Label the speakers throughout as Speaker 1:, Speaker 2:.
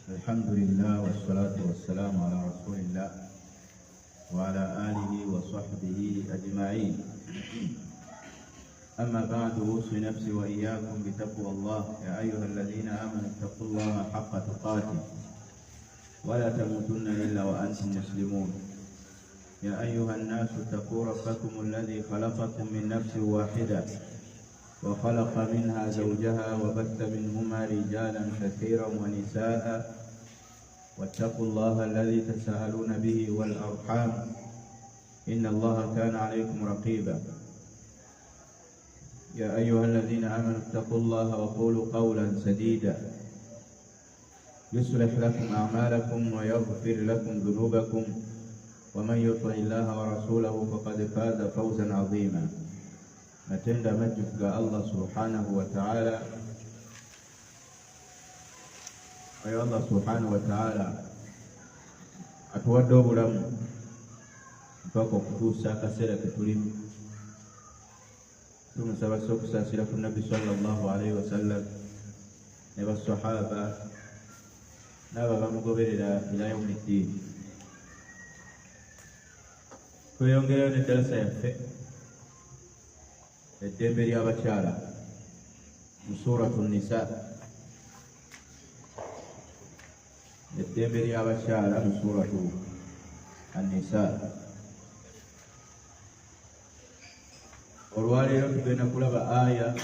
Speaker 1: الحمد لله والصلاة والسلام على رسول الله وعلى آله وصحبه أجمعين. أما بعد، أوصي نفسي وإياكم بتقوى الله. يا أيها الذين آمنوا اتقوا الله حق تقاته ولا تموتن إلا وأنتم مسلمون. يا أيها الناس اتقوا ربكم الذي خلقكم من نفس واحدة وخلق منها زوجها وبث منهما رجالا كثيرا ونساء، واتقوا الله الذي تساءلون به والأرحام إن الله كان عليكم رقيبا. يا أيها الذين آمنوا اتقوا الله وقولوا قولا سديدا يصلح لكم أعمالكم ويغفر لكم ذنوبكم، ومن يطع الله ورسوله فقد فاز فوزا عظيما. Natenda majukuga Allah subhanahu wa ta'ala. Ayo Allah subhanahu wa ta'ala atuwadde obulamu mpaka okutuusa akaseera ketulimu. Tumusaba okusaasira ku Nabbi sallallahu alayhi wa sallam ne basahaba n'abo abamugoberera ila yawmi ddiin. Tweyongerayo ne darasa yaffe eddembe ly'abakyala mu suratu Nisa. Eddembe ly'abakyala mu suratu An-Nisa. Olwaleero tugenda kulaba aya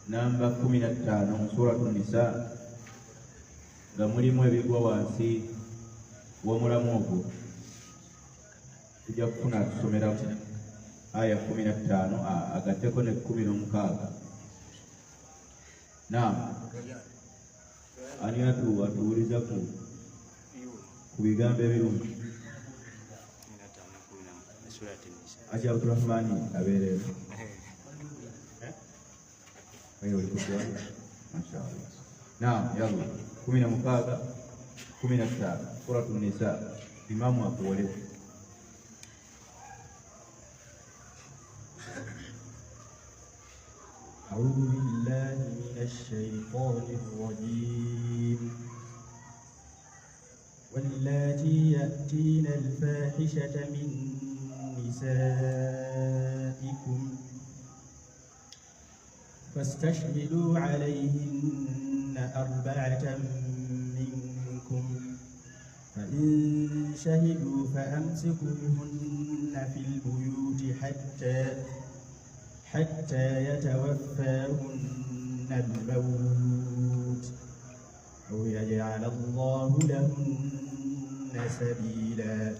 Speaker 1: namba 15 mu suratu Nisa nga mulimu ebigwa wansi w'omulamu ogwo. Tujja kufuna tusomeramu aya 15 agatteko ne 16. Naam, ani atuwuliza ku bigambo ebirungi? Acha Abdurrahmani abeerewo. Oli kutwa? Mashaallah. Naam, yalla 16 15 suratu Nisa. Imamu akuwolewe.
Speaker 2: أعوذ بالله من الشيطان الرجيم. واللاتي يأتين الفاحشة من نسائكم فاستشهدوا عليهن 4 منكم، فإن شهدوا فأمسكوهن في البيوت حتى يتوفاهن الموت أو يجعل الله لهن سبيلا.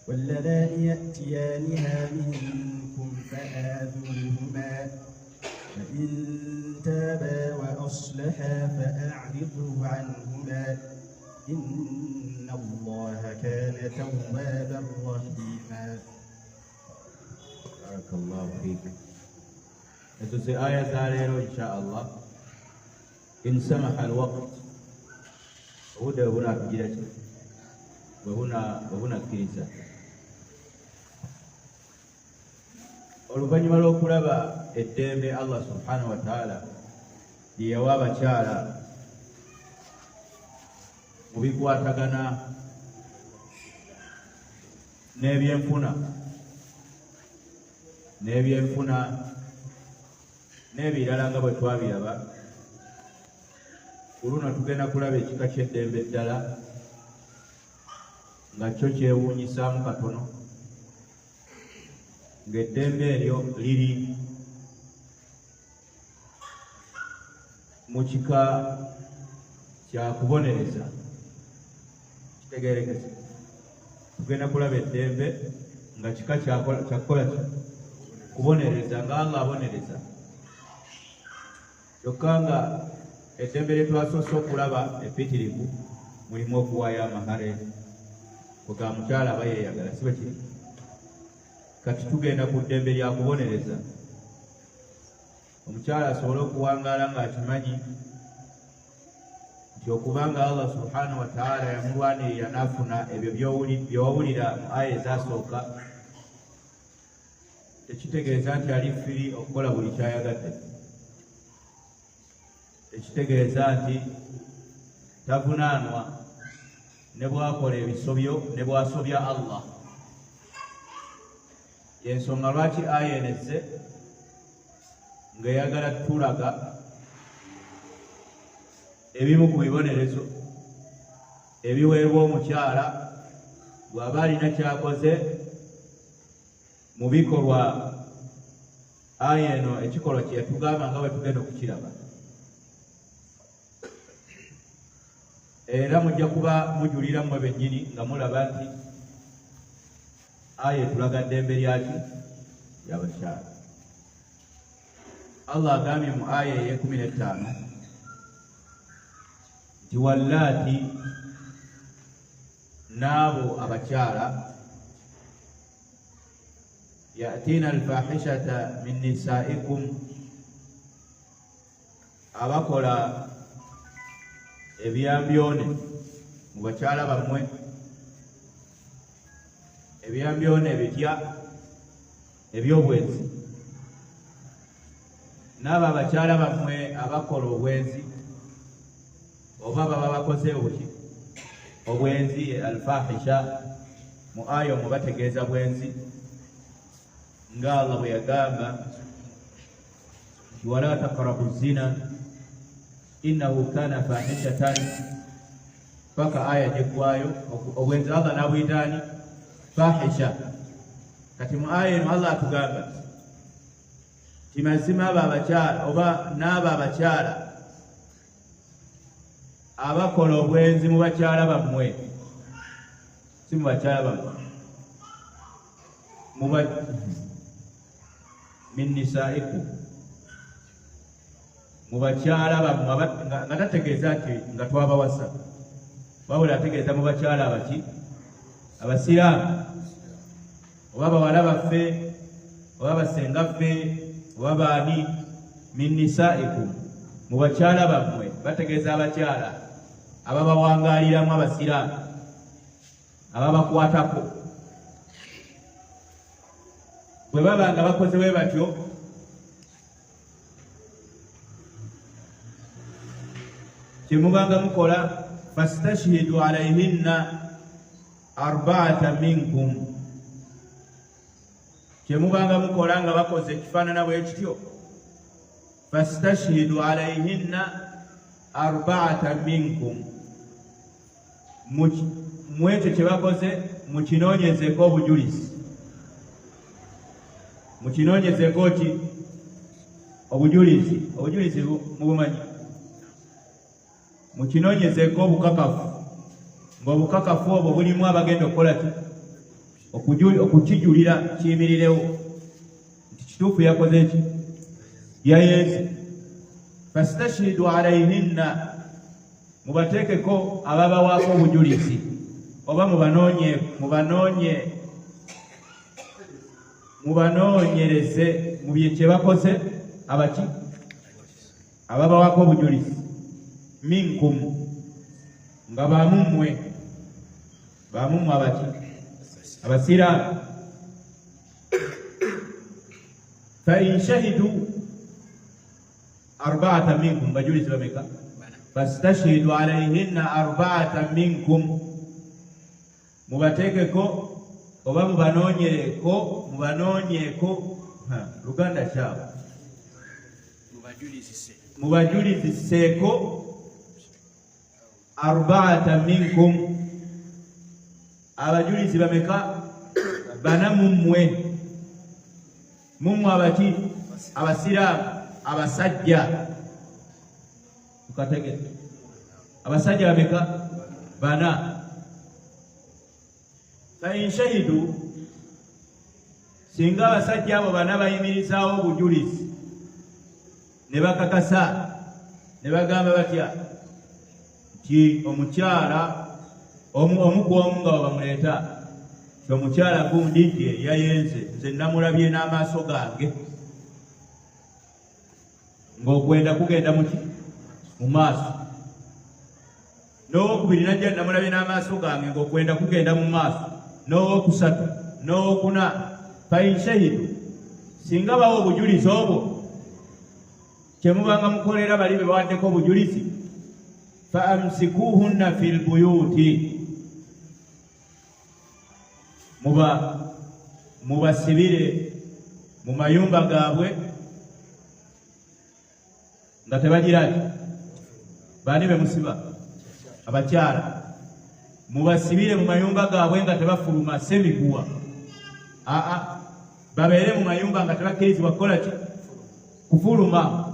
Speaker 2: واللذان يأتيانها منكم فآذوهما، فإن تابا وأصلحا فأعرضوا عنهما، إن الله كان توابا رحيما.
Speaker 1: Barakallahu fiik. Etuze aya za leero insha Allah, in samaha alwaqt, obudde bunaatugira ki bwebunakkiriza. Oluvannyuma lw'okulaba eddembe Allah subhanahu wa ta'ala lye yawa abakyala mu bikwatagana n'ebyenfuna n'ebirala nga bwe twabiraba, ku luno tugenda kulaba ekika ky'eddembe ddala nga kyo kyewuunyisaamu katono, ng'eddembe eryo liri mu kika kya kubonereza. Kitegeerekese, tugenda kulaba eddembe nga kika kyakukola kubonereza, nga Allah abonereza. Kyokka nga eddembe lye twasoose okulaba epitirivu mulimu okuwaayo amahale kuga mukyala aba yeeyagala, si bwe kiri? Kati tugenda ku ddembe lya kubonereza. Omukyala asobole okuwangaala ng'akimanyi nti okubanga Allah subhanahu wa ta'ala yamulwanirira n'afuna ebyo by'owulira mu aya ezasooka, tekitegeeza nti ali firi okukola buli kyayagadde. Ekitegeeza nti tavunaanwa ne bwakola ebisobyo ne bwasobya Allah. Yensonga lwaki aya enezze ng'eyagala tulaga ebimu ku bibonerezo ebiweebwa omukyala bw'aba alina kyakoze mu bikolwa aya eno ekikolwa kye yatugamba nga bwe tugenda okukiraba. Era mujja kuba mujulira mmwe bennyini nga mulaba nti aya etulaga ddembe lyaki y'abakyala. Allah agambye mu aya ey'15 nti wallaati, n'abo abakyala ya'tiina alfahishata min nisaikum, abakola ebyambyone mu bakyala bammwe, ebyambyone ebitya eby'obwenzi, n'abo abakyala bammwe abakola obwenzi oba baba bakoze obwenzi alfahisha. Mu aya omwo bategeeza bwenzi nga Allah bwe yagamba wala taqrabu zina innahu kana fahishatan, paka aya gyegwayo obwenzi Allah n'abuyitaani fahisha. Kati mu aya eno Allah atugamba kimazima abo abakyala oba n'abo abakyala abakola obwenzi mu bakyala bammwe, si mu bakyala bammwe, min nisaikum, mu bakyala bammwe, nga tategeeza nti nga twabawasa, wabula ategeeza mu bakyala abaki abasiraamu oba bawala baffe oba basengaffe oba baani. Min nisaikum, mu bakyala bammwe, bategeeza abakyala ababawangaaliramu abasiraamu ababakwatako. Bwe baba nga bakoze bwe batyo, kyemubanga mukola fastashhidu alayhinna arba'atan minkum, kyemubanga mukola nga bakoze ekifaanana bwe kityo, fastashhidu alayhinna arba'atan minkum, mu ekyo kye bakoze mukinoonyezeeko obujulizi. Mukinoonyezeeko ki? Obujulizi. Obujulizi mubumanyi, mukinoonyezeeko obukakafu, ng'obukakafu obwo bulimu abagenda okukola ki? Okukijulira kiyimirirewo nti kituufu yakoze ki? Yayenze. Fastashhidu alayhinna, mubateekeko ababawaako obujulizi oba mubanoonyereze mu bye kye bakoze abaki ababawaako obujulizi. Minkum, nga bamumwe abaki abasiraamu. Fa in shahidu arba'atan minkum, bajulizi bameka? Fastashhidu alayhinna arba'atan minkum, mubateekeko oba mubanoonyeeko luganda kyabo, mubajuliziseeko arba'atan minkum, abajulizi bameka? Bana mumwe abaki abasiraamu, abasajja. Tukatege abasajja bameka? Bana. Fa in shahidu, singa abasajja abo bana bayimirizaawo obujulizi ne bakakasa ne bagamba batya nti omukyala omu ku omu nga bamuleeta ti omukyala gundi nti yayenze, nze namulabye n'amaaso gange, ng'okwenda kugenda muki mu maaso, n'owokubiri najja namulabye n'amaaso gange, ng'okwenda kugenda mu maaso, n'owokusatu, n'owokuna. Fa in shahidu, singa bawo obujulizi obwo kyemubanga mukolera bali be bawaddeko obujulizi, faamsikuhunna fil buyuti, mubasibire mu mayumba gaabwe nga tebagiraki bani be musiba abakyala, mubasibire mu mayumba gaabwe nga tebafuluma semiguwa, babeere mu mayumba nga tebakkirizibwa kukola ki? Kufuluma.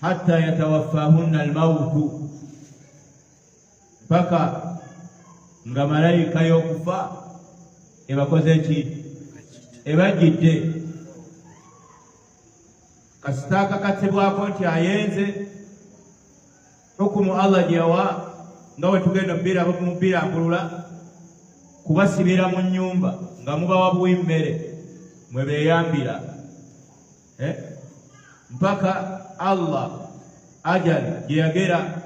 Speaker 1: Hatta yatawaffahunna almautu, mpaka nga malayika y'okufa ebakoze ki? Ebajjidde. Kasita akakatibwako nti ayenze hukumu Allah gye yawa nga bwe tugenda mubirambulula, kubasibira mu nnyumba nga mubawa bw'immere mwe beeyambira mpaka Allah ajali gye yagera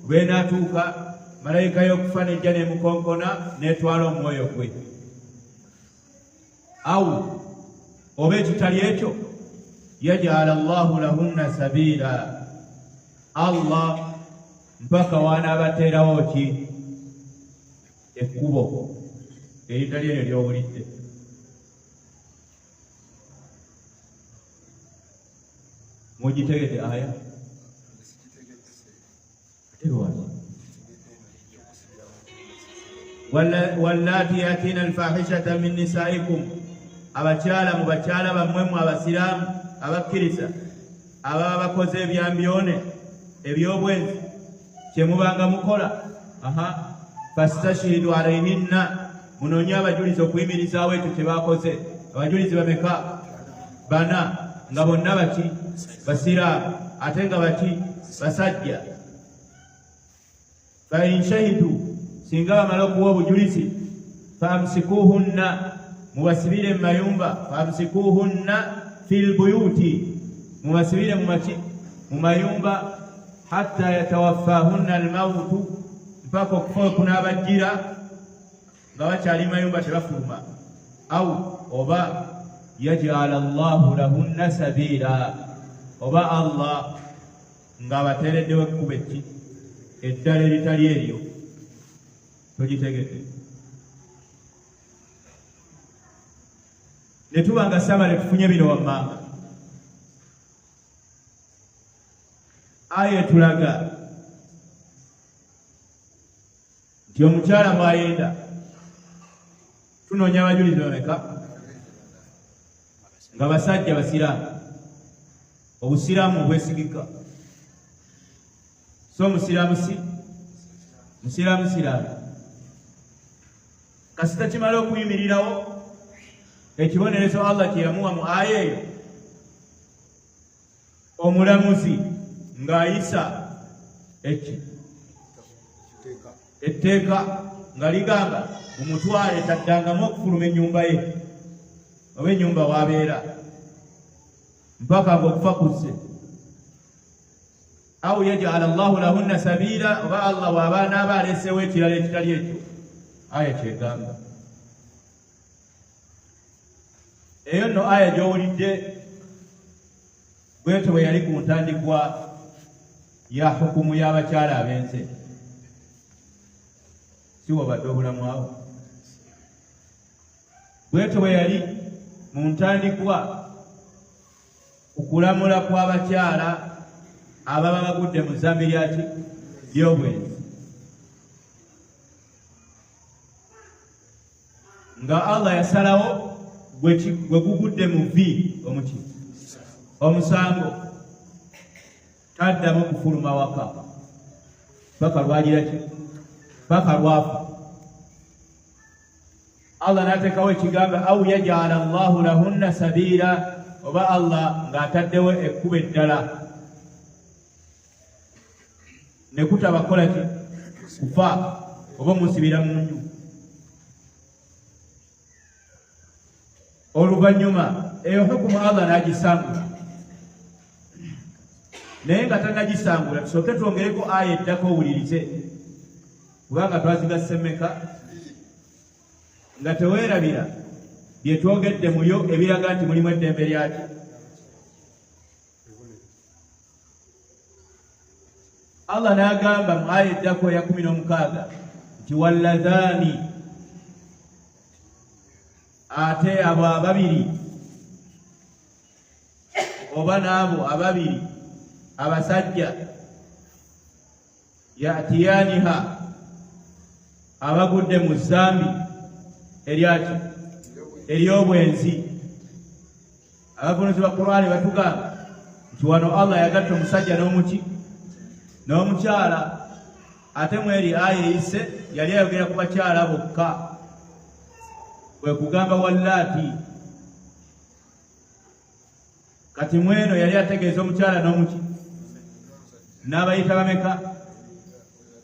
Speaker 1: lwenatuuka malayika y'okufa nejja nemukonkona netwala omwoyo gwe. Au oba ekitali ekyo, yaj'ala Allahu lahunna sabila, Allah mpaka wanaabateerawo ki? Ekkubo eritali eryo ly'owulidde. Mugitegedde aya? Wallati yatina alfahishata min nisaikum, abakyala mu bakyala bammwe mu abasiraamu abakkiriza ababa bakoze ebyambyone ebyobwenzi kyemubanga mukola, fastashihidu alayhinna, munoonye abajulizi okuyimirizaawo ekyo kyebakoze. Abajulizi bameka? Bana, nga bonna baki? Basiraamu, ate nga baki? Basajja. Fa in shahidu, singa bamala okuwa obujulizi, famsikuhunna, mubasibire mu mayumba, famsikuhunna fil buyuti, mubasibire mu maki? Mu mayumba, hatta yatawaffahunna almautu, mpaka okufa okunaabajjira nga bakyali mayumba tebafuluma. Au oba yaj'ala Allahu lahunna sabila, oba Allah nga abateereddewo ekkubo eki eddala eritali eryo. Togitegedde? Ne tuba nga Samale tufunye bino wammanga. Aya etulaga nti omukyala mwayenda, tunoonya abajulizi bameka? Nga basajja basiraamu, obusiraamu obwesigika. So musiraamu siraamu. Kasita kimala okuyimirirawo ekibonerezo Allah kye yamuwa mu aya eyo, omulamuzi ng'ayisa etteeka nga ligamba mumutwale taddangamu okufuluma ennyumba ye oba ennyumba w'abeera mpaka ng'okufa kusse. Au yaj'ala Allahu lahunna sabila, oba Allah bw'aba anaaba aleesewo ekirala ekitali ekyo. Aya kyegamba eyo nno aya gy'owulidde bwetyo bwe yali ku ntandikwa ya hukumu y'abakyala ab'ense. Si wabadde obulamu awo? Bwetyo bwe yali mu ntandikwa okulamula kw'abakyala ababa bagudde mu zambi lyaki? Ly'obwenzi. Nga Allah yasalawo gwe gugudde mu omusango, taddamu kufuluma waka paka lwagira ki? Paka lwafa. Allah n'ateekawo ekigamba au yaj'ala Allahu lahunna sabila, oba Allah ng'ataddewo ekkubo eddala ne kutabakola ki? Kufa oba musibira mu nju. Oluvannyuma eyo hukumu Allah n'agisangula, naye nga tannagisangula tusooke twongereko aya eddako owulirize, kubanga twazigasse mmeka? Nga teweerabira bye twogedde muyo ebiraga nti mulimu eddembe lyaki? Allah n'agamba mu aya eddako ya 16 nti walladhani, ate abo ababiri oba n'abo ababiri abasajja yatiyaniha, abagudde mu zambi eryaki ery'obwenzi. Abavunuzi ba Qur'ani batugamba nti wano Allah yagatta omusajja n'omukyala, ate mweri aya eyise yali ayogera ku bakyala bokka, kwe kugamba wallaati. Kati mweno yali ategeeza omukyala n'abayita bameka,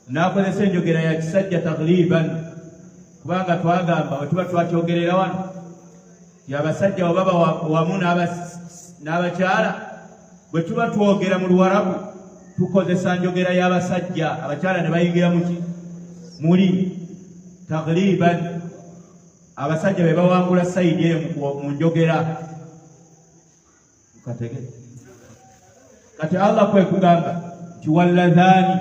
Speaker 1: n'akozesa enjogera ya kisajja tagliban, kubanga twagamba bwe tuba twakyogerera wano abasajja bwe baba wamu n'abakyala, bwe tuba twogera mu Luwarabu tukozesa njogera y'abasajja, abakyala ne bayingira muli tagliban. Abasajja be bawangula sayidi eyo mu njogera. Kati Allah kwe kugamba nti walladhani,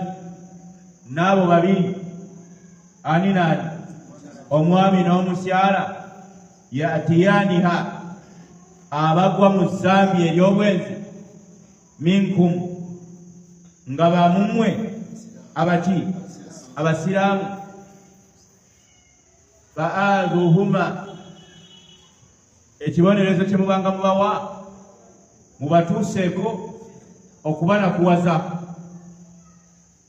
Speaker 1: n'abo babiri, ani nani? Omwami n'omukyala, yatiyaniha, abagwa mu zambi ery'obwenzi, minkum, nga bamumwe abaki abasiraamu, fa'adhuhuma, ekibonerezo kye mubanga mubawa mubatuuseeko okubanakuwaza.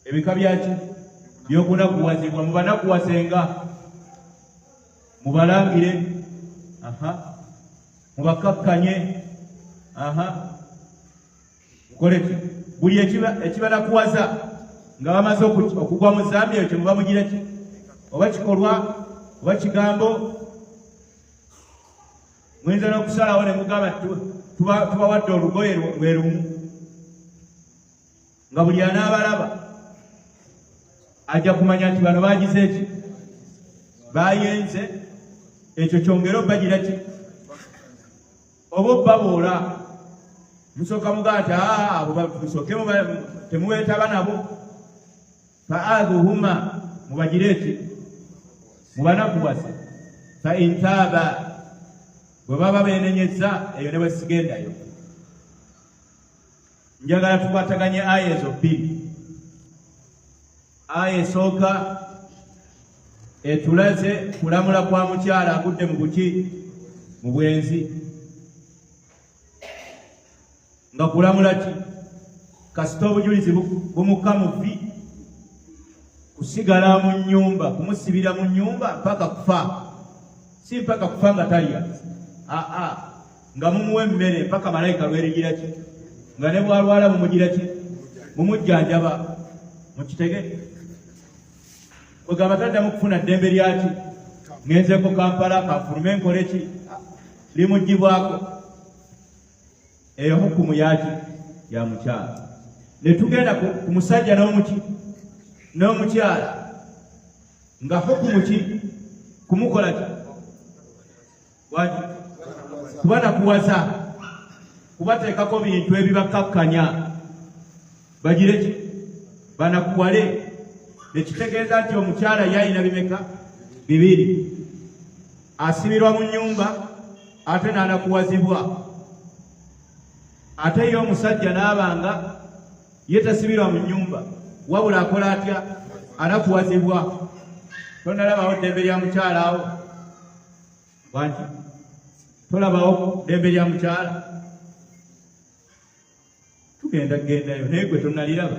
Speaker 1: Ebika byaki by'okunakuwazibwa mubanakuwazenga, mubalangire, mubakakkanye, mukoleki buli ekibanakuwaza nga bamaze okugwa mu zambi eyo kyemuba mugira ki, oba kikolwa oba kigambo. Muyinza n'okusalawo ne mugamba tubawadde olugoye lwe lumu, nga buli anaabalaba ajja kumanya nti bano bagize eki, bayenze. Ekyo kyongera obbagira ki, oba obbaboola. Musooka mugamba nti abo musooke temuweetaba nabo. Fa'adhuhuma, mubagire eki, mubanakuwase. Fa intaaba, bwe baba beenenyezza, eyo ne bwe sigendayo. Njagala tukwataganye aya ezo bbiri. Aya esooka etulaze kulamula kwa mukyala agudde mu bwenzi. Nga kulamula ki? Kasita obujulizi bumuka mu vvi, kusigala mu nnyumba, kumusibira mu nnyumba mpaka kufa. Si mpaka kufa nga talya, nga mumuwa emmere mpaka malayika lwerigira ki, nga ne bwalwala mumugira ki, mumujjanjaba. Mukitegeke kwegamba taddamu kufuna ddembe lyaki, ngenzeeko Kampala kanfulume nkole ki, limugibwako. Eyo hukumu yaki ya mukyala. Ne tugenda ku musajja n'omukyala, nga hukumu ki, kumukola ki, kubanakuwaza, kubateekako bintu ebibakkakkanya, bagire ki, banakuwale. Nekitegeeza nti omukyala yalina bimeka? Bibiri. Asibirwa mu nnyumba ate n'anakuwazibwa. Ate ye omusajja n'abanga ye tasibirwa mu nnyumba, wabula akola atya? Anakuwazibwa. Tondalabawo ddembe lya mukyala awo? Wangi tolabawo ddembe lya mukyala? Tugendagendayo naye gwe tonaliraba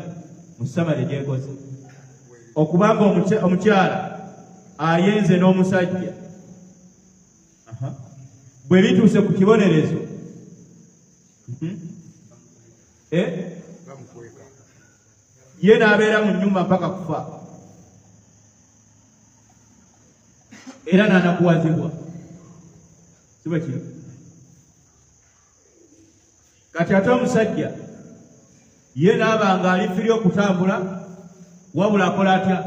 Speaker 1: mu Samale gyekoze. Okubanga omukyala ayenze n'omusajja, bwe bituuse ku kibonerezo, ye n'abeera mu nnyumba mpaka kufa, era n'anakuwazibwa. Siba kino. Kati ate omusajja ye n'abanga alifiri okutambula, wabula akola atya?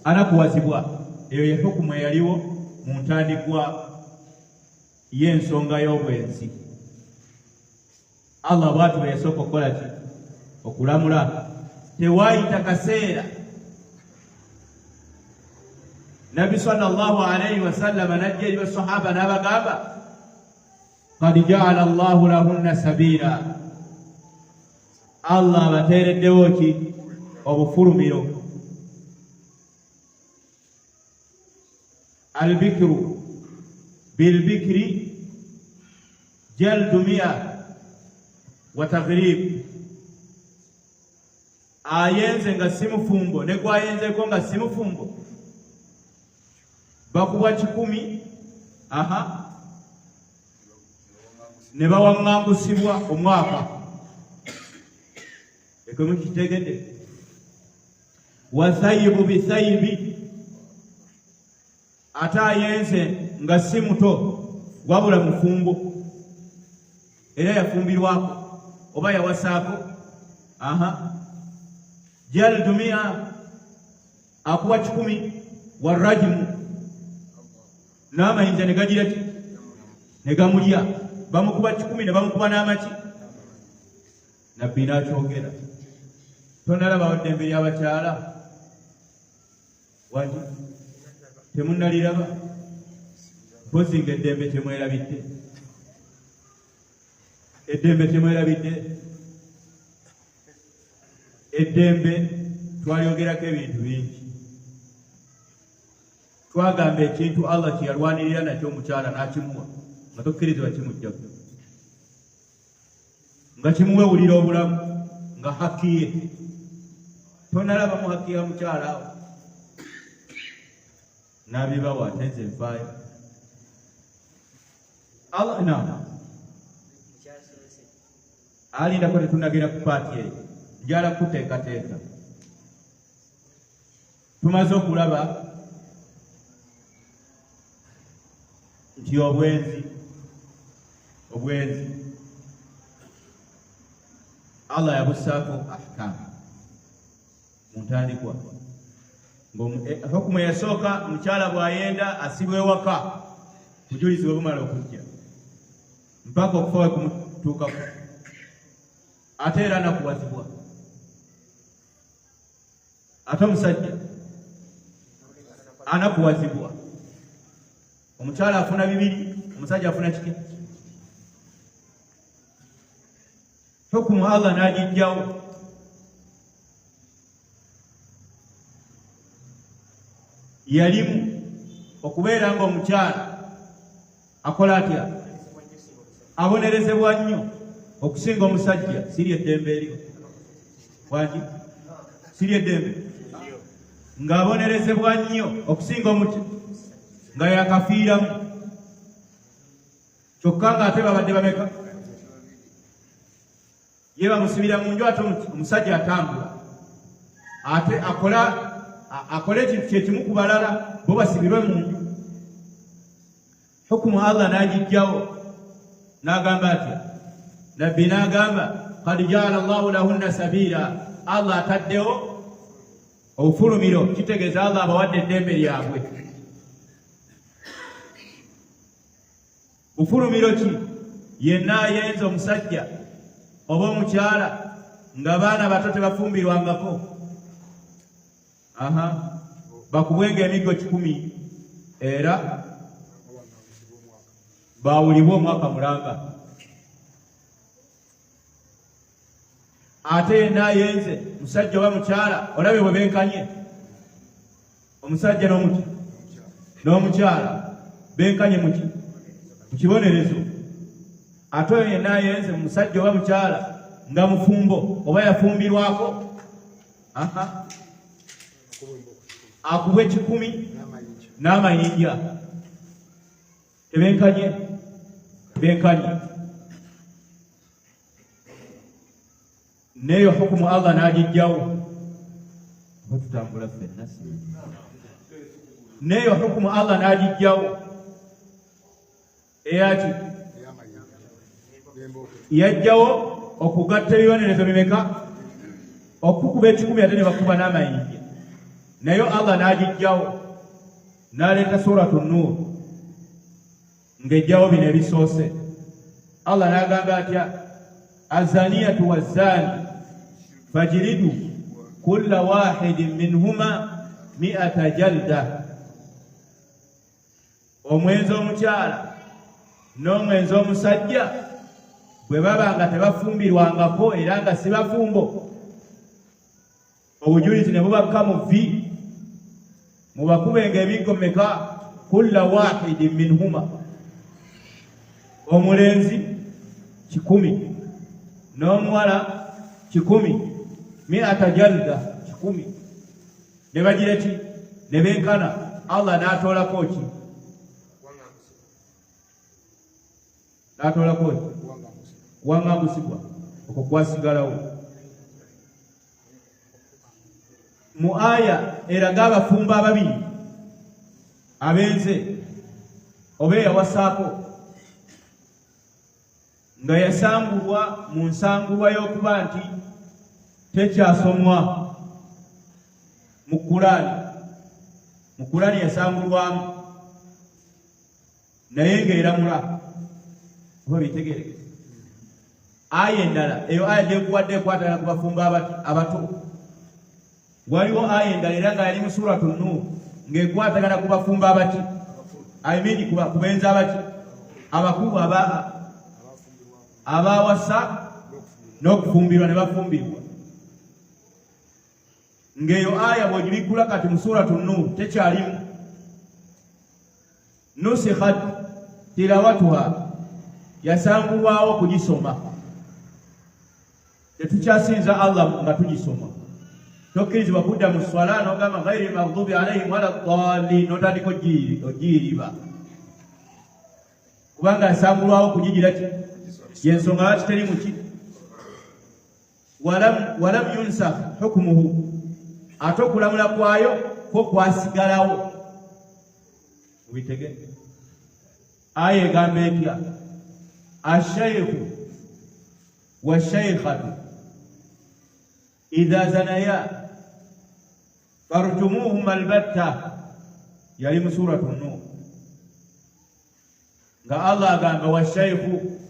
Speaker 1: Anakuwazibwa. Eyo ye hukumu eyaliwo mu ntandikwa y'ensonga y'obwenzi. Allah bw'atu bwe yasooka okukola ki? Okulamula tewaayita kaseera Nabi sallallahu alayhi wa sallam najja eri basahaba n'abagamba qad ja'ala Allahu lahunna sabila, Allah abateereddewo ki? Obufulumiro. Albikru bilbikri jaldu 100 wa taghrib, ayenze nga si mufumbo ne gwayenzeko nga si mufumbo bakubwa 10, ne bawaŋŋangusibwa omwaka. Ekyo mukitegedde. Wathayibu bithayibi, ate ayenze nga si muto wabula mufumbo era yafumbirwako oba yawasaako. Jaldu 100, akuwa 10, warajimu, n'amayinja ne gagira ki? Ne gamulya. Bamukuba 10 ne bamukuba n'amaki? Nabbi n'akyogera. Tonalabawo ddembe ly'abakyala? Wati temunnaliraba? Mpozi nga eddembe temwerabidde. Eddembe temwerabidde. Eddembe twalyogerako ebintu bingi. Twagamba ekintu Allah kye yalwanirira nakyo omukyala n'akimuwa nga tokkirizibwa kimujjako, nga kimuwewulira obulamu, nga haki ye. Tonalaba mu haki ya mukyala awo n'abibawa ate nze nfaayo. Allah alindako tetunagera ku paati eyo, njala kuteekateeka. Tumaze okulaba nti obwenzi Allah yabussaako ahkaamu mu ntandikwa. Hukumu eyasooka, mukyala bw'ayenda asibwa ewaka, bujulizi bwe bumala okujja mpaka okufa we kumutuukako, ate era anakuwazibwa. Ate omusajja anakuwazibwa. Omukyala afuna 2, omusajja afuna kiki? Hukumu Allah n'agijjawo. Yalimu okubeera nga omukyala akola atya? Abonerezebwa nnyo okusinga omusajja. Siri eddembe eriyo? Waki? Siri eddembe? Ng'abonerezebwa nnyo okusinga omuti nga yakafiiramu, kyokka ng'ate babadde bameka? Ye bamusibira mu nju, ate omusajja atambula, ate akole ekintu kyekimu ku balala, bo basibirwe mu nju. Hukumu Allah n'agijjawo n'agamba atya? Nabbi n'agamba qad ja'ala Allahu lahunna sabila, Allah ataddewo obufulumiro. Kitegeeza Allah abawadde eddembe lyabwe. Bufulumiro ki? Yenna ayenze omusajja oba omukyala ng'abaana bato tebafumbirwangako, bakubwenga emiggo 10 era bawulibwa omwaka mulamba. Ate yenna ayenze musajja oba mukyala, olabe bwe benkanye, omusajja n'omukyala benkanye mu kibonerezo. Ate oyo yenna ayenze musajja oba mukyala nga mufumbo oba yafumbirwako, akubwe 10 n'amayinja. Tebenkanye? Benkanye. Neyo hukumu Allah n'agijjawo. Tutambula ffenna. Neyo hukumu Allah n'agijjawo. Eyaki? Yajjawo okugatta ebibonerezo bimeka? Okukuba 10 ate ne bakuba n'amayinja. Nayo Allah n'agijjawo n'aleeta suratu Nuur ng'ejjawo bino ebisoose. Allah n'agamba atya? Azaniyatu wazzani fajiridu kulla wahidin minhuma 100 jalda. Omwenzi omukyala n'omwenzi omusajja bwe baba nga tebafumbirwangako era nga si bafumbo, obujulizi ne bubakka mu vvi, mubakubenga ebiggo meka? Kulla wahidin minhuma, omulenzi 100 n'omuwala 100, 100 jalda 100. Ne bagira ki? Ne benkana. Allah n'atoolako ki? N'atoolako ki? Kuwaŋŋangusibwa. Okwo kwasigalawo. Mu aya eraga abafumbo ababiri abenze oba eyawasaako nga yasangulwa mu nsangulwa y'okuba nti tekyasomwa mu Qur'ani. Mu Qur'ani yasangulwamu naye ng'eramula. Oba bitegerekese. Aya endala, eyo aya gyekuwadde ekwatana ku bafumbo abato. Waliwo aya endala era nga yali mu suratu Nuur ng'ekwatagana ku bafumbo abaki? Ayimini ku benzi abaki? Abakulu abawasa n'okufumbirwa ne bafumbirwa. Ng'eyo aya bw'ogibikkula kati mu suratu Nuur tekyalimu. Nusikhat tilawatuha, yasangulwawo kugisoma. Tetukyasinza Allah nga tugisoma. Tokkirizibwa kudda mu swala n'ogamba ghayri maghdubi alayhim wala ddaalliin n'otandika ogiyiriba. Kubanga yasangulwawo kugigira ki? Yensonga lwaki teri mu ki? Walam yunsakh hukmuhu, ate okulamula kwayo ko kwasigalawo. Mubitegeke. Aya egamba etya? Ashaykhu wa shaykhatu idha zanaya farjumuhuma albatta. Yali mu suratu Nuur nga Allah agamba wa shaykhu,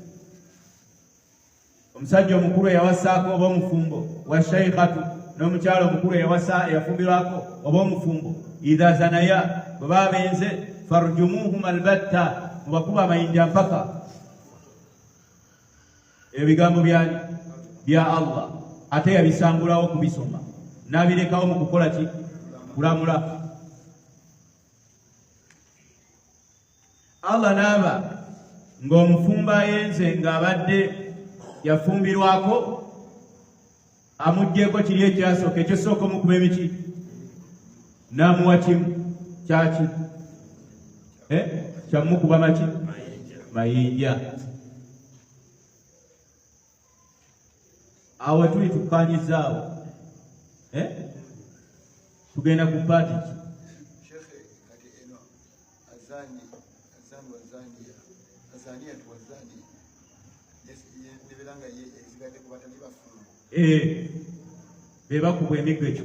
Speaker 1: omusajja omukulu eyawasaako oba omufumbo, wa shaykhatu n'omukyalo omukulu eyafumbirwako oba omufumbo, idha zanaya bwe baba benze, farjumuhuma albatta, mubakuba amayinja mpaka. Ebigambo bya Allah ate yabisangulawo kubisoma n'abirekawo mu kukola ki? Kulamula. Allah n'aba ng'omufumbo ayenze ng'abadde yafumbirwako, amuggyeko kiri ekyasooka, ekyosooka omukuba emiti n'amuwa kimu kyaki? Kyamukuba maki? Mayinja. Awo tuli tukanyizaawo. Tugenda ku paati ki?
Speaker 3: Shekhe, kati eno azani wazania azaniyatu wazani nebiranga ezigadde ku batali bafumbo.
Speaker 1: Be bakubwa emiggo 10.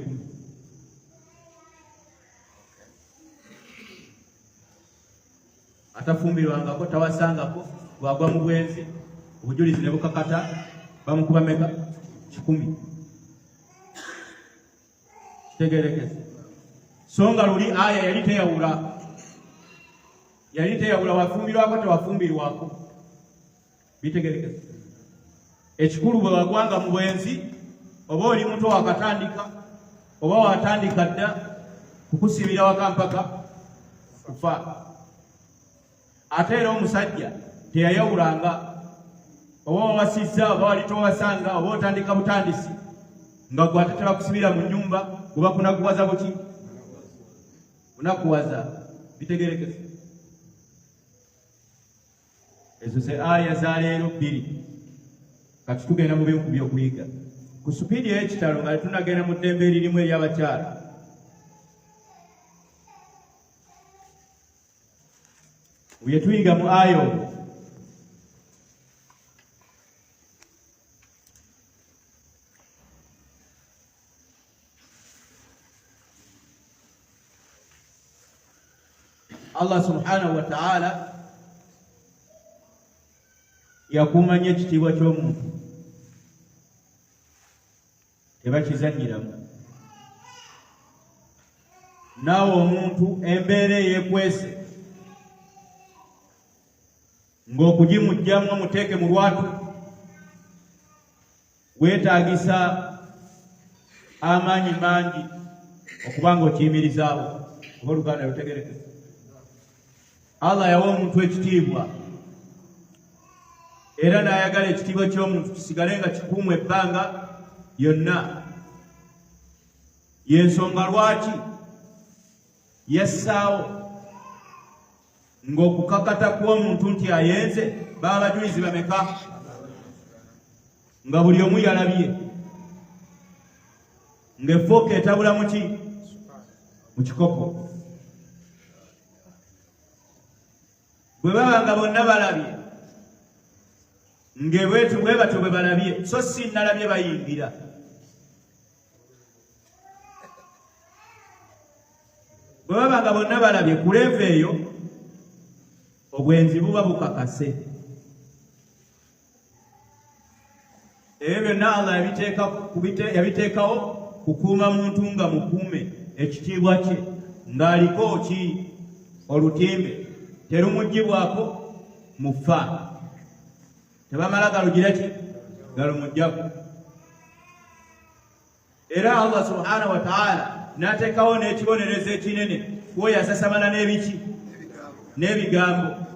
Speaker 1: Atafumbirwangako, tawasangako, bwagwa mu bwenzi, obujulizi ne bukakata, bamukuba meka? 10. Tegerekese. So nga luli aya yali teyawula wafumbirwako tewafumbirwako. Bitegerekese. Ekikulu bwe wagwanga mu bwenzi, oba oli muto wakatandika, oba watandika dda, kukusibira waka mpaka kufa. Ate era omusajja teyayawulanga, oba wawasizza oba wali towasanga, oba otandika butandisi nga gwe ate tebakusibira mu nnyumba, kuba kunakuwaza buki? Kunakuwaza. Bitegerekese. Ezo ze aya za leero 2. Kati tugenda mu bintu by'okuyiga ku supiidi y'ekitalo nga tunagenda mu ddembe eririmu ery'abakyala. Bwe tuyiga mu aya olwo Allah subhanahu wa ta'ala yakumanya ekitiibwa ky'omuntu tebakizanyiramu. naawe omuntu embeera eyeekwese ng'okugimugjamu muteeke mu lwatu weetaagisa amaanyi mangi okuba ng'okiyimirizaawo oba oluganda lutegerekese. Allah yawa omuntu ekitiibwa era n'ayagala ekitiibwa ky'omuntu kisigale nga kikuumwa ebbanga yonna. Y'ensonga lwaki yassaawo ng'okukakata kw'omuntu nti ayenze baba abajulizi bameka nga buli omu yalabye ng'effooka etabula muki mu kikopo. Bwe baba nga bonna balabye bwe batyo bwe balabye so si nalabye bayingira. Bwe baba nga bonna balabye ku leeva eyo obwenzi buba bukakase. Ebyo byonna Allah yabiteekawo kukuuma muntu nga mukuume ekitiibwa kye ng'aliko ki olutimbe terumuggyibwako mufa, tebamala galugira ki galumuggyako. Era Allah subhanahu wa ta'ala n'ateekawo n'ekibonerezo ekinene kuwo yasasamala n'ebiki n'ebigambo.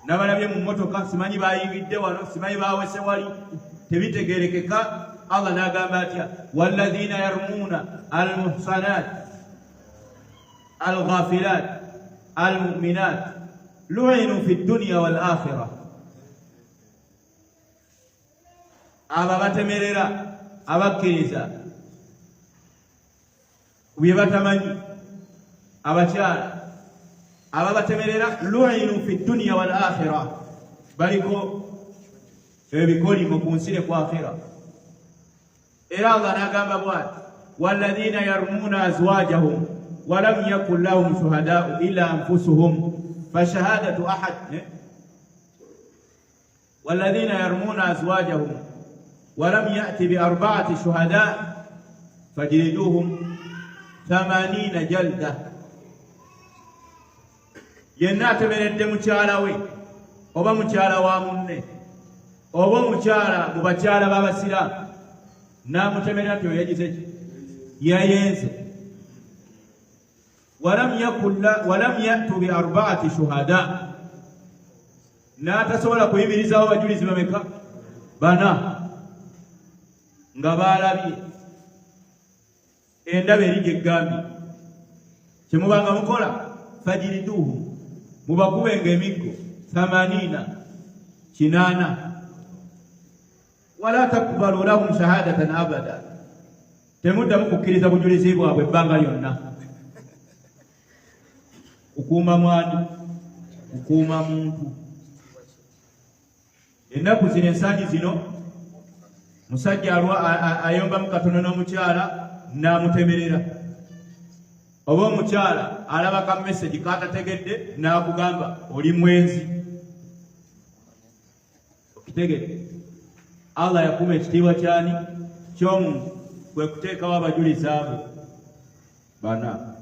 Speaker 1: Nabalabye mu mmotoka simanyi bayingidde wano simanyi bawese wali tebitegerekeka. Allah n'agamba atya walladhina yarmuuna almuhsanat alghafilat almu'minat lu'inu fi dunya wal akhirah. Aba batemerera abakkiriza bye batamanyi abakyala ababatemerera lu'inu fi dunya wal akhirah baliko ebikolimo ku nsi ne ku akhira. Era Allah n'agamba bw'ati walladhina yarmuuna azwajahum walam yakun lahum shuhadaa'u illa anfusuhum fashahadatu ahad walladhina yarmuuna azwajahum walam ya'ti bi arba'ati shuhadaa' fajliduhum 80 jalda. Yenna atemeredde mukyala we oba mukyala wa munne oba omukyala mu bakyala b'abasiraamu n'amutemerera nti oyagize ki yayenze. walam yatu bi arba'ati shuhada, n'atasobola kuyimirizawo bajulizi bameka bana nga baalabye endaba eri gy'eggambye kyemubanga mukola fajiriduhu mubakubenga emiggo 80 wala takbalu lahum shahadatan abada, temuddamu kukkiriza bujulizi bwabwe ebbanga lyonna. Kukuuma mwani kukuuma muntu. Ennaku zino ensangi zino musajja ayombamu katono n'omukyala n'amutemerera, oba omukyala alaba ka message katategedde n'akugamba oli mwenzi. Okitegedde Allah yakuuma ekitiibwa kyani ky'omuntu kwe kuteekawo abajulizi abo bana.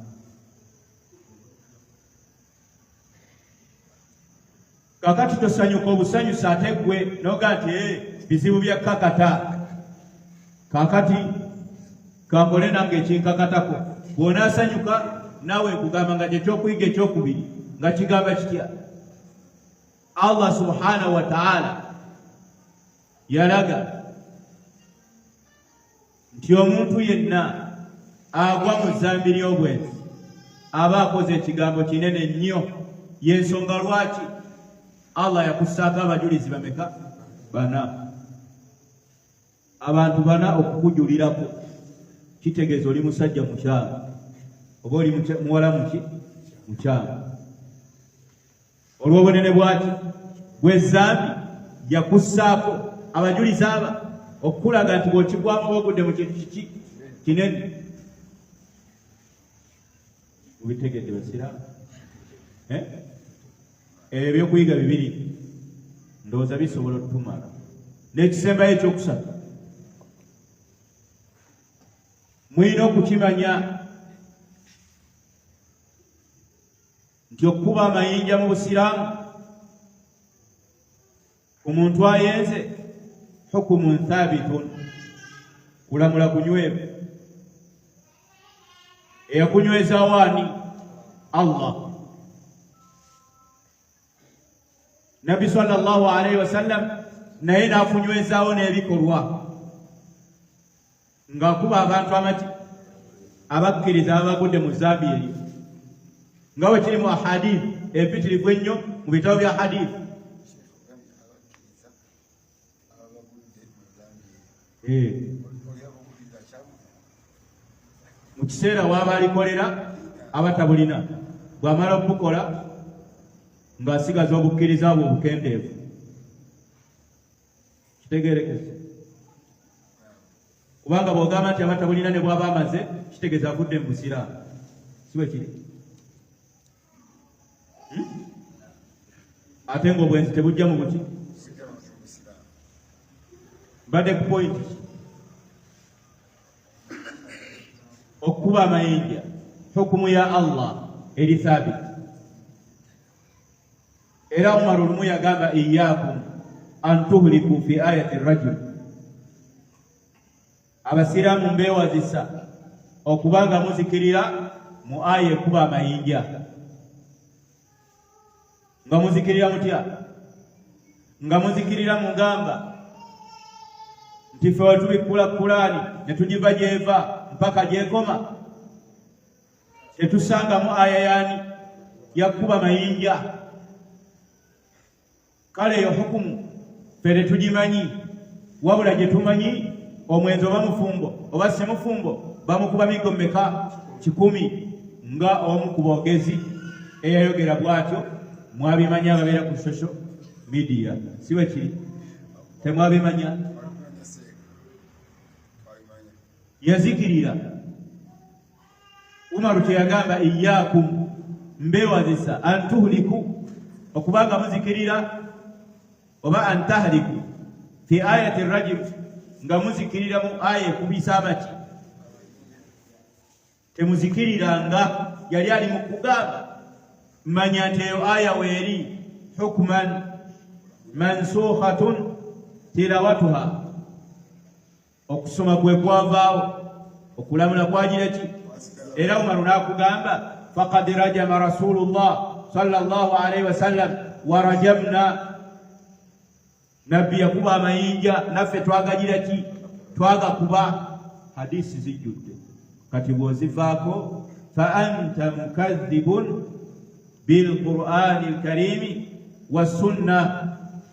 Speaker 1: Kakati tosanyuka obusanyusa ate gwe noga nti bizibu bya kakata kakati kankole nange ekinkakatako. Bw'onaasanyuka naawe nkugamba nga kyekyokuyiga ekyokubiri nga kigamba kitya. Allah subhanahu wa ta'ala yalaga nti omuntu yenna agwa mu zambi ly'obwenzi aba akoze ekigambo kinene nnyo. Y'ensonga lwaki Allah yakussaako abajulizi bameka bana. Abantu bana okukujulirako kitegeeza oli musajja mukyama oba oli muwala mukyama. Olw'obunene bwaki bw'ezambi yakussaako abajulizi aba okulaga nti bw'okigwamu oba ogudde mu kintu kiki kinene. Mubitegedde basiraamu ebyokuyiga bibiri ndowooza bisobola otutumala. N'ekisembayo ekyokusatu mulina okukimanya z'okuba amayinja mu busiraamu omuntu ayenze hukumun thabitun kulamula kunywevu eyakunyweza waani Allah Nabi sallallahu alaihi wasallam naye n'akunywezaawo n'ebikolwa ng'akuba abantu amati abakkiriza abagudde mu zambi eri nga bwe kiri mu ahadithi empitirivu ennyo mu bitabo bya hadithi mu kiseera waaba alikolera abatabulina bw'amala okubukola ng'asigaza obukkiriza bwe obukendeevu kitegeerekese kubanga bw'ogamba nti abatabulina ne bw'aba amaze kitegeeza avudde mu busiraamu si bwe kiri ate ng'obwenzi tebujja mu buki mbadde ku pointi okuba amayinja hukumu ya Allah eri thabit era Umar olumu yagamba iyyakum an tuhliku fi ayati rajul abasiraamu mbeewazisa okubanga muzikirira mu aya ekuba amayinja nga muzikirira mutya nga muzikirira mugamba nti ffe wetubikula Kurani ne tugiva gyeva mpaka gyekoma tetusangamu aya yaani yakuba mayinja kale eyo hukumu ffe tetugimanyi wabula gye tumanyi omwenzi oba mufumbo oba si mufumbo bamukuba migo mmeka 10 nga omu ku boogezi eyayogera bw'atyo mwabimanya ababeera ku social media si bwe kiri temwabimanya yazikirira Umaru kyeyagamba iyyakum mbeewazisa antuhliku okubanga muzikirira oba antahliku fi ayati rajim nga muzikirira mu aya ekubisa amaki temuzikiriranga yali ali mu kugamba manya nti eyo aya weeri hukman mansukhatun tilawatuha okusoma kwe kwavaawo okulamula kwagira ki era Umaru n'akugamba faqad rajama rasulullah sallallahu alaihi wasallam wa rajamna nabbi yakuba amayinja naffe twagagira ki twagakuba hadisi zijjudde kati bw'ozivaako fa anta mukadhibun bilqur'ani alkarimi wassunna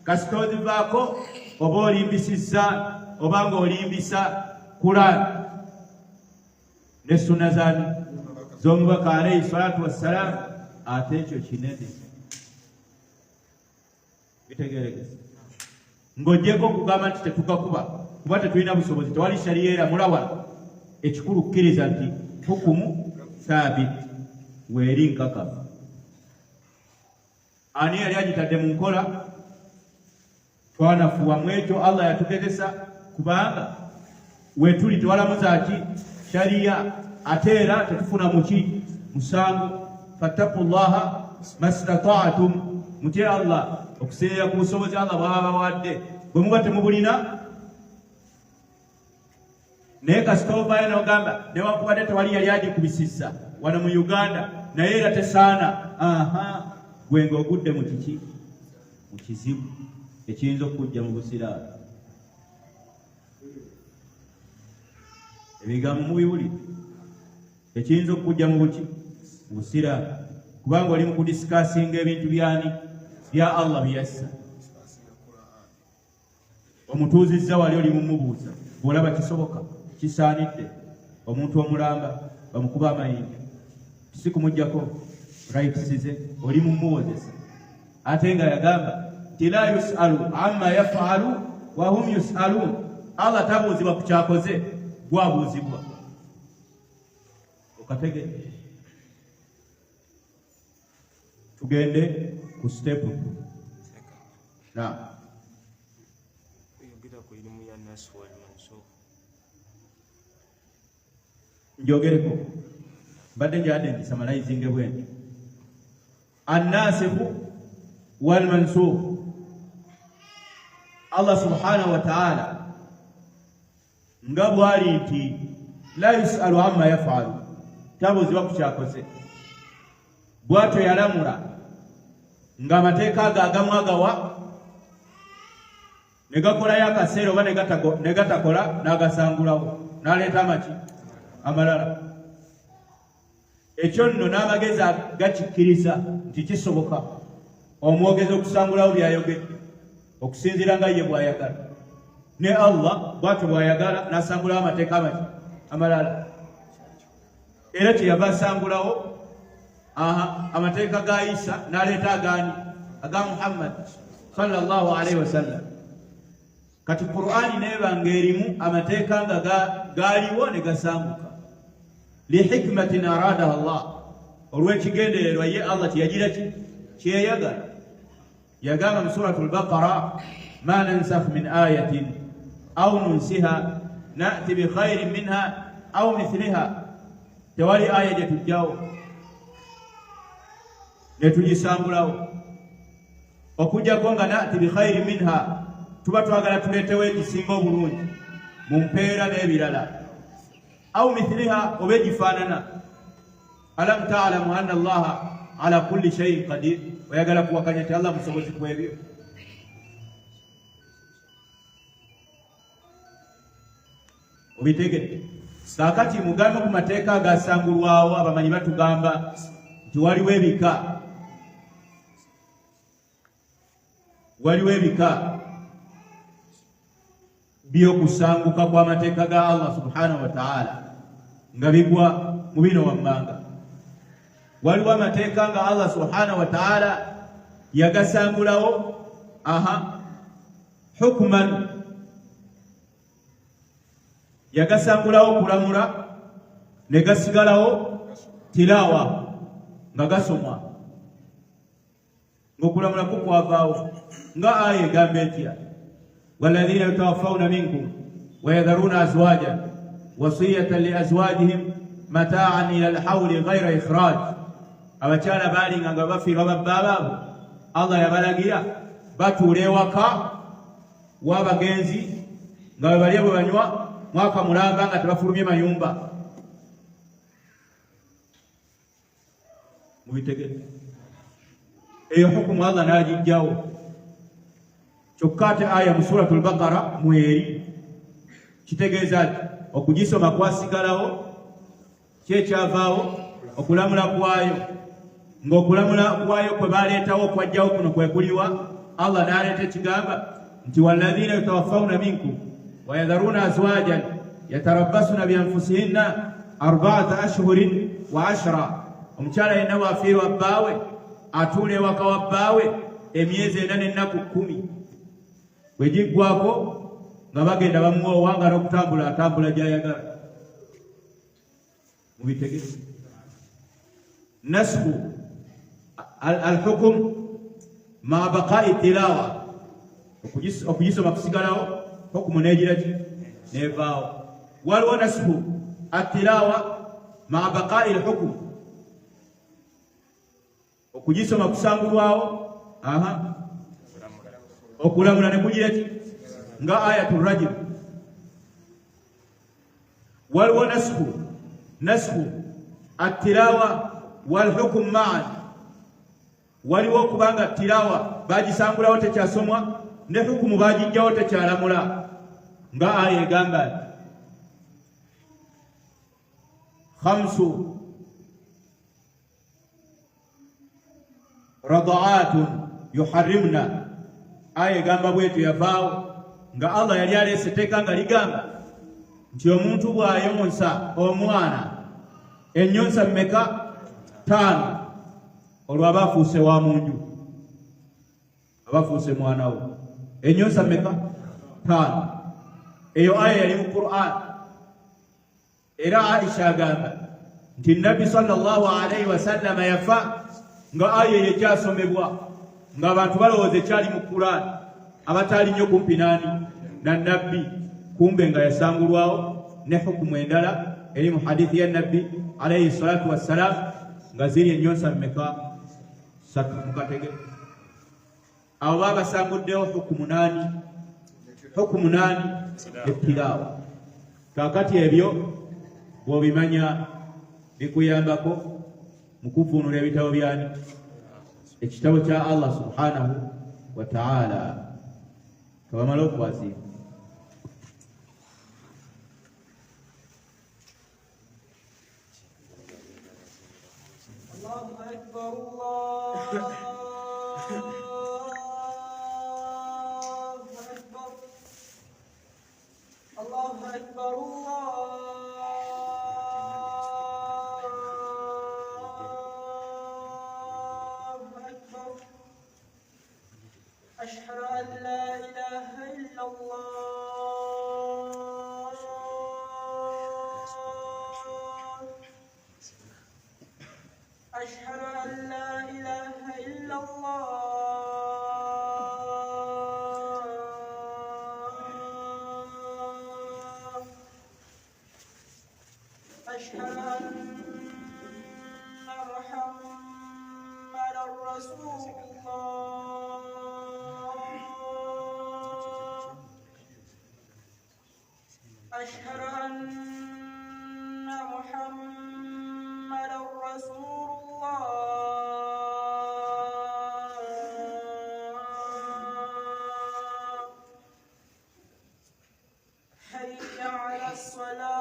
Speaker 1: kasita ozivaako oba olimbisizza oba nga olimbisa Kurani ne sunna zaani z'omubaka alayhi salatu wassalamu ate ekyo kinene bitegeerekese ng'ogyeko okugamba nti tetukakuba kuba tetulina busobozi tewali shariya eramulawa ekikulu kkiriza nti hukumu thabit weeri nkakafu ani yali agitadde mu nkola twanafuwa mu ekyo Allah yatugezesa kubanga wetuli tewalamuza ki shariya ate era tetufuna muki musango fattaqullaha mastata'tum mutye Allah okuseera ku busobozi Allah bw'aba bawadde bwe muba temubulina naye kasita ovaayo n'ogamba newankubadde tewali yali agikubisizza wano mu Uganda naye era tesaana gwe ng'ogudde mu kiki mu kizibu ekiyinza okujja mu busiraamu ebigambo mubiwulire ekiyinza okujja mu buki mu busiraamu kubanga oli mu kudisikasinga ebintu byani bya Allah byassa omutuuzizza wali oli mumubuuza bw'olaba kisoboka kisaanidde omuntu omulamba bamukuba amayinja si kumuggyako rayitisize oli mumuwozesa ate nga yagamba nti la yusalu amma yafalu wa hum yusalun Allah tabuuzibwa ku kyakoze gwabuuzibwa okatege tugende ku step na njogereko mbadde njadde nti samalayizinge bwenti الناسخ والمنسوخ. Allah subhanahu wa ta'ala ngabwali nti la yusalu amma yafalu, tabuzibwa ku kyakoze. Bw'atyo yalamula ng'amateeka ago agamu agawa ne gakolayo akaseera oba ne gatakola n'agasangulawo n'aleeta amaki amalala. Ekyo nno n'amagezi gakikkiriza nti kisoboka omwogezi okusangulawo by'ayogedde okusinziira nga ye bw'ayagala. Ne Allah bw'atyo bw'ayagala n'asangulawo amateeka amaki amalala. Era kyeyava asangulawo amateeka ga Isa n'aleeta agaani aga Muhammad sallallahu alaihi wasallam. Kati Qur'ani neeba ng'erimu amateeka nga gaaliwo ne gasanguka lihikmatin aradaha Allah, olw'ekigendererwa ye Allah kyeyagira kyeyagala. Yagamba mu suratul Baqara, ma nansakh min ayatin aw nunsiha na'ti bi khairin minha aw mithliha. Tewali aya gye tujjawo ne tugisangulawo okujjako nga na'ti bi khairin minha, tuba twagala tuleetewo ekisinga obulungi mu mpeera n'ebirala. Aw mithliha, oba egifaanana. Alam ta'lamu anna Allaha ala kulli shay'in qadir, oyagala kuwakanya nti Allah musobozi ku ebyo. Obitegedde? Kaakati mugambe ku mateeka agasangulwawo, abamanyi batugamba nti waliwo ebika by'okusanguka kw'amateeka ga Allah subhanahu wa ta'ala nga bigwa mu bino wammanga. Waliwo amateeka nga Allah subhanahu wa ta'ala yagasangulawo hukman, yagasangulawo kulamula ne gasigalawo tilawa nga gasomwa, ng'okulamula kukwavaawo nga aya egamba etya والذين يتوفون منكم ويذرون أزواجا وصية لأزواجهم متاعا إلى الحول غير إخراج. abakyala baalinga nga bafiirwa babbaabaabu, Allah yabalagira batuule ewaka w'abagenzi nga bwe balya bwe banywa mwaka mulamba nga tebafulumye mayumba. Mubitegedde? Eyo hukumu Allah n'agijjawo. Kyokka ate aya mu suratul Baqara mweri kitegeeza ati okugisoma kwasigalawo, kyekyavaawo okulamula kwayo, ng'okulamula kwayo kwe baaleetawo okwajjawo kuno kwe kuliwa Allah n'aleeta ekigamba nti walladhina yatawaffawna minkum wa yadharuna azwajan yatarabbasuna bi anfusihinna 4 ashhurin wa 10. Omukyala yenna bw'afiirwa bbaawe atuula ewaka wa bbaawe emyezi 4 n'ennaku 10. Bwe giggwako nga bagenda bamuwa nga n'okutambula atambula gy'ayagala. Mubitegese? Nasbu al-hukm ma baqa'i tilawa, okugisoma kusigalawo, hukumu n'egira ki n'evaawo. Waliwo nasbu at-tilawa ma baqa'i al-hukm, okugisoma kusangulwawo okulamula ne kugira ki nga ayatul rajm. Waliwo nasbu at-tilawa wal hukm ma'an, waliwo okubanga tilawa bagisangulawo tekyasomwa ne hukumu bagijjawo tekyalamula nga aya egamba khamsu rada'atun yuharrimna. Aya egamba bwetyo yavaawo nga Allah yali aleese etteeka nga ligamba nti omuntu bw'ayonsa omwana ennyonsa mmeka? 5. Olwo aba afuuse wa mu nju, aba afuuse mwana we. Ennyonsa mmeka? 5. Eyo aya yali mu Qur'an. Era Aisha agamba nti Nabbi sallallahu alaihi wasallam yafa nga aya eyo ekyasomebwa ng'abantu balowooza ekyali mu Qur'an, abataali nnyo kumpi na Nabbi, kumbe nga yasangulwawo ne hukumu endala eri mu hadithi ya Nabbi alayhi salatu wassalam nga ziri ennyonsa mmeka? satu mukatege abo babasanguddewo hukumu nani ettilaawa. Kaakati ebyo bw'obimanya bikuyambako mu kuvuunula ebitabo byani ekitabo kya Allah subhanahu wa ta'ala. Kabamala okuwasiima
Speaker 4: Allahu Akbar, Allahu Akbar, Allahu Akbar, Allahu Akbar. Ashhadu an la ilaha illallah. أشهد أن لا إله إلا الله. أشهد أن محمدا رسول الله. أشهد أن محمدا رسول الله. حي على الصلاة.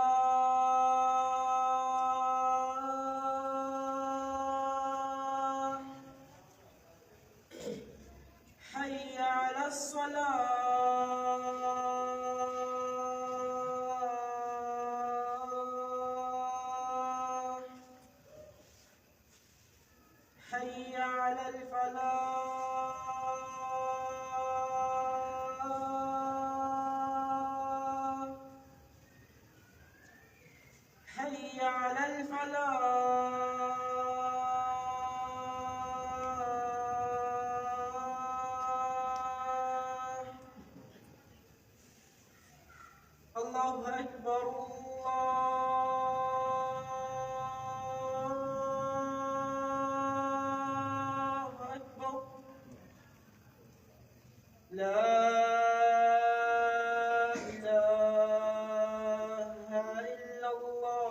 Speaker 4: حي على الصلاة. حي على الفلاح. حي على الفلاح. الله أكبر، الله أكبر. لا إله إلا الله.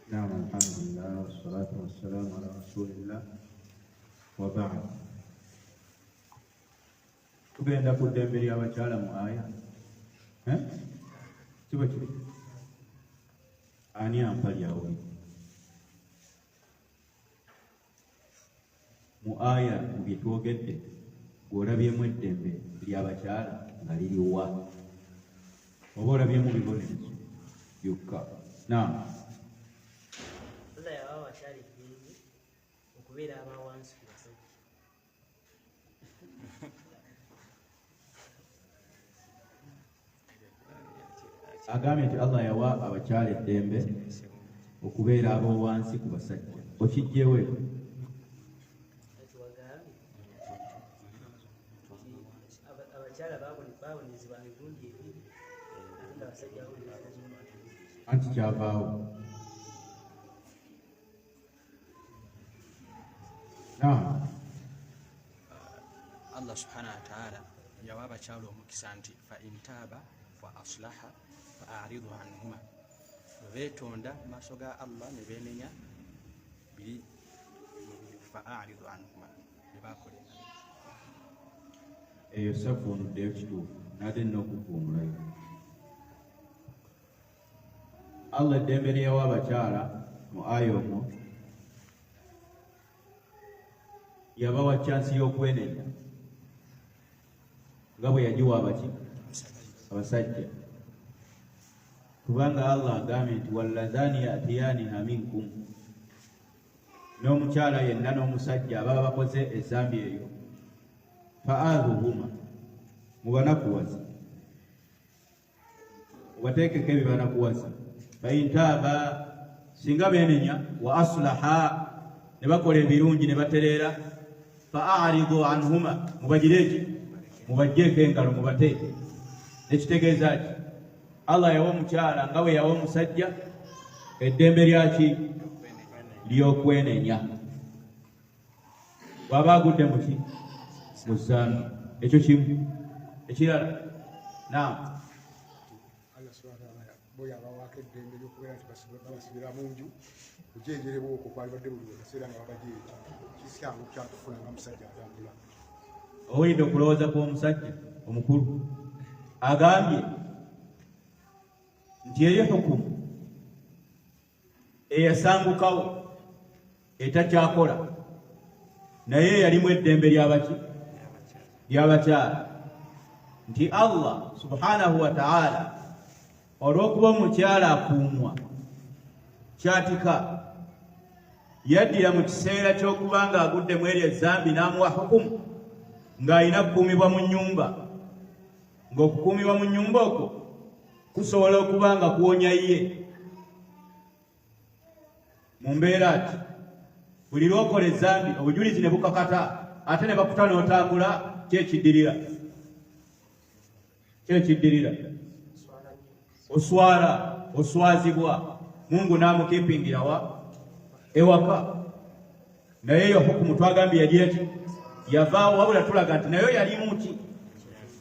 Speaker 1: Naam, alhamdulillah wassalatu wassalamu ala rasulillah wa ba'd. Tugenda ku ddembe ly'abakyala mu aya kiba kiri ani ampalyawo mu aya mu bye twogedde bw'olabyemu eddembe ly'abakyala nga liriwa oba olabyemu bibonerezo byokka. Naam,
Speaker 4: Allah yawa abakyala eddembe okubeera abawansi ku basajja.
Speaker 1: agambye nti Allah yawa abakyala eddembe okubeera ab'owansi ku basajja. Okijjewo ekyo?
Speaker 4: Kati wagambye abakyala baabonezebwa emirundi ebiri ate nga abasajja babonezebwa.
Speaker 1: Anti kyavaawo.
Speaker 5: Allah subhanahu wa ta'ala yawa abakyala omukisa nti fa intaaba fa aslaha fa a'ridu anhuma. Beetonda mu maaso ga Allah ne beenenya biri fa a'ridu anhuma ne bakola
Speaker 1: Eyo savuunuddeyo kituufu nate n'okuvuunulayo. Allah eddembe lyewa abakyala mu aya omwo yabawa chansi y'okwenenya nga bwe yagiwa abaki abasajja, kubanga Allah agambye nti walladhani yatiyaniha minkum, n'omukyala yenna n'omusajja ababa bakoze ezambi eyo fa'adhuhuma mubanakuwaze obateekeko ebibana kuwasa. Faintaaba singa beenenya wa aslaha ne bakola ebirungi ne batereera fa'aridu anhuma mubagireki mubajjeeko engalo mubateeke. Ekitegeeza ki Allah yawa omukyala nga bwe yawa omusajja eddembe lyaki ly'okwenenya bw'aba agudde muki mu zzaanu. Ekyo kimu. Ekirala
Speaker 3: Allah subhanahu wa ta'ala boya abawaako eddembe ly'okubeera nti basibira mu nju kujenjerebwa okwo kwalibadde buli kaseera nga babajeera kisikyangu kyatufuna nga musajja atambula.
Speaker 1: Owulidde okulowooza kw'omusajja omukulu agambye nti eyo hukumu eyasangukawo etakyakola naye yalimu eddembe ly'abakyala nti Allah subhanahu wa ta'ala olw'okuba omukyala akuumwa kyatika yaddira mu kiseera ky'okuba ng'agudde mu eryo ezzambi n'amuwa hukumu ng'alina kukuumibwa mu nnyumba, ng'okukuumibwa mu nnyumba okwo kusobola okuba nga kuwonya ye mu mbeera ati buli lw'okola ezzambi obujulizi ne bukakata ate ne bakuta n'otambula kyekiddirira oswala oswazibwa Mungu n'amukipingira ewaka. Naye eyo hukumu twagambye yagira ki yavaawo wabula tulaga nti nayo yalimu ki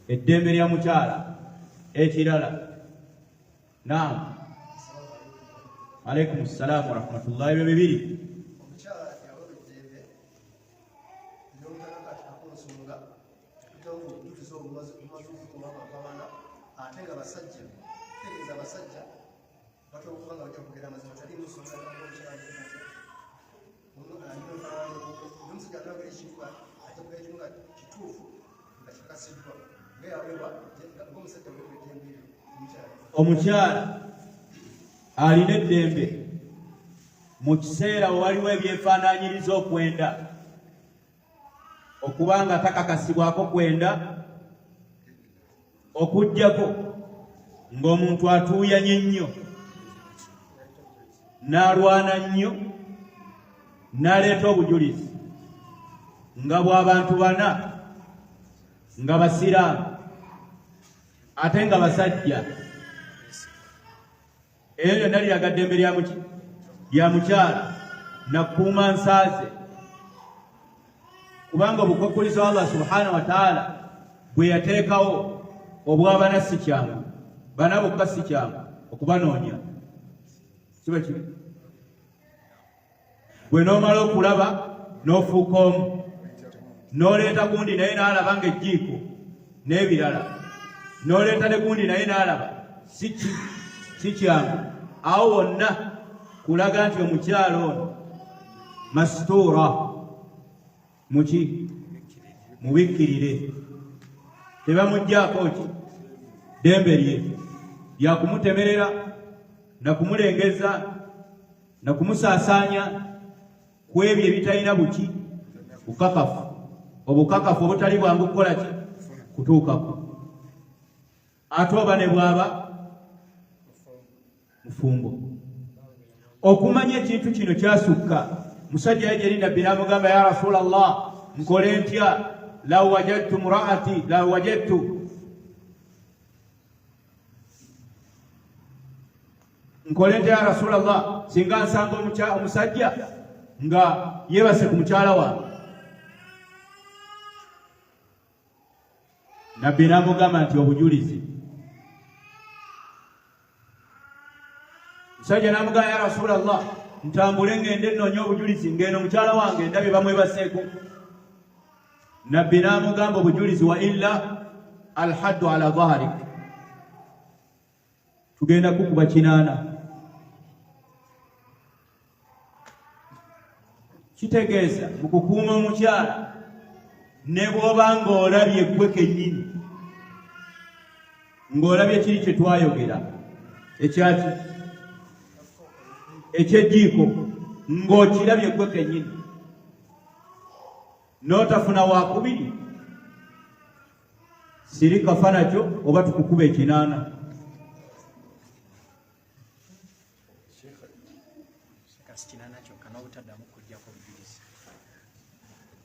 Speaker 1: eddembe lya mukyala. Ekirala alaikum salamu wa rahmatullahi wa bibiri
Speaker 3: Omukyala yawa eddembe ly'omutaka akonsunga kutuukiza obumazuufu kubabana ate nga basajja tegeeza abasajja batera okuba nga bajja kugera amazima talimu nsonga omukyala n'omusajja atagera ekifuba ajja kugera ekimu nga kituufu nga kikasiddwa ngayaweebwa ng'omusajja wewa eddembe eryo
Speaker 1: omukyala alina eddembe mu kiseera waliwo ebyefaanaanyiriza okwenda okubanga takakasibwako kwenda okujjako ng'omuntu atuuyanye nnyo n'alwana nnyo n'aleeta obujulizi nga bw'abantu bana nga basiraamu ate nga basajja. Eyo lyonna liraga ddembe lya mukyala nakuuma nsaaze, kubanga obukwakkulizo Allah subhanahu wa ta'ala bwe yateekawo obwabana si kyangu, bana bokka si kyangu okubanoonya. Kiba kibi bwe n'omala okulaba n'ofuuka omu n'oleeta gundi naye n'alaba ng'ejjiiko n'ebirala, n'oleeta ne gundi naye n'alaba si kyangu. Awo wonna kulaga nti omukyalo ono mastuura mubikkirire, tebamugjaako ki ddembe lye lyakumutemerera nakumulengeza nakumusaasaanya ku ebyo ebitalina bukakafu obutali bwangu kukola ki kutuukako. Ate oba ne bw'aba mufumbo. Okumanya ekintu kino kyasukka musajja yajeri nabbi n'amugamba ya Rasulallah nkole ntya law wajadtu muraati law wajadtu nkole ntya ya Rasulallah singa nsanga omusajja nga yeebase ku mukyala wange. Nabbi n'amugamba nti obujulizi. Musajja n'amugamba ya Rasulallah ntambule ngende nnoonya obujulizi ngeno mukyala wange ndabye bamwebaseeko. Nabbi n'amugamba obujulizi wa illa alhaddu ala dhahrik, tugenda kukuba kinaana. Kitegeeza mu kukuuma omukyala ne bw'oba ng'olabye ggwe kennyini ng'olabye kiri kye twayogera ekyaki ekyejjiiko ng'okirabye ggwe kennyini n'otafuna wakubiri, sirika fa nakyo oba tukukuba ekinaana.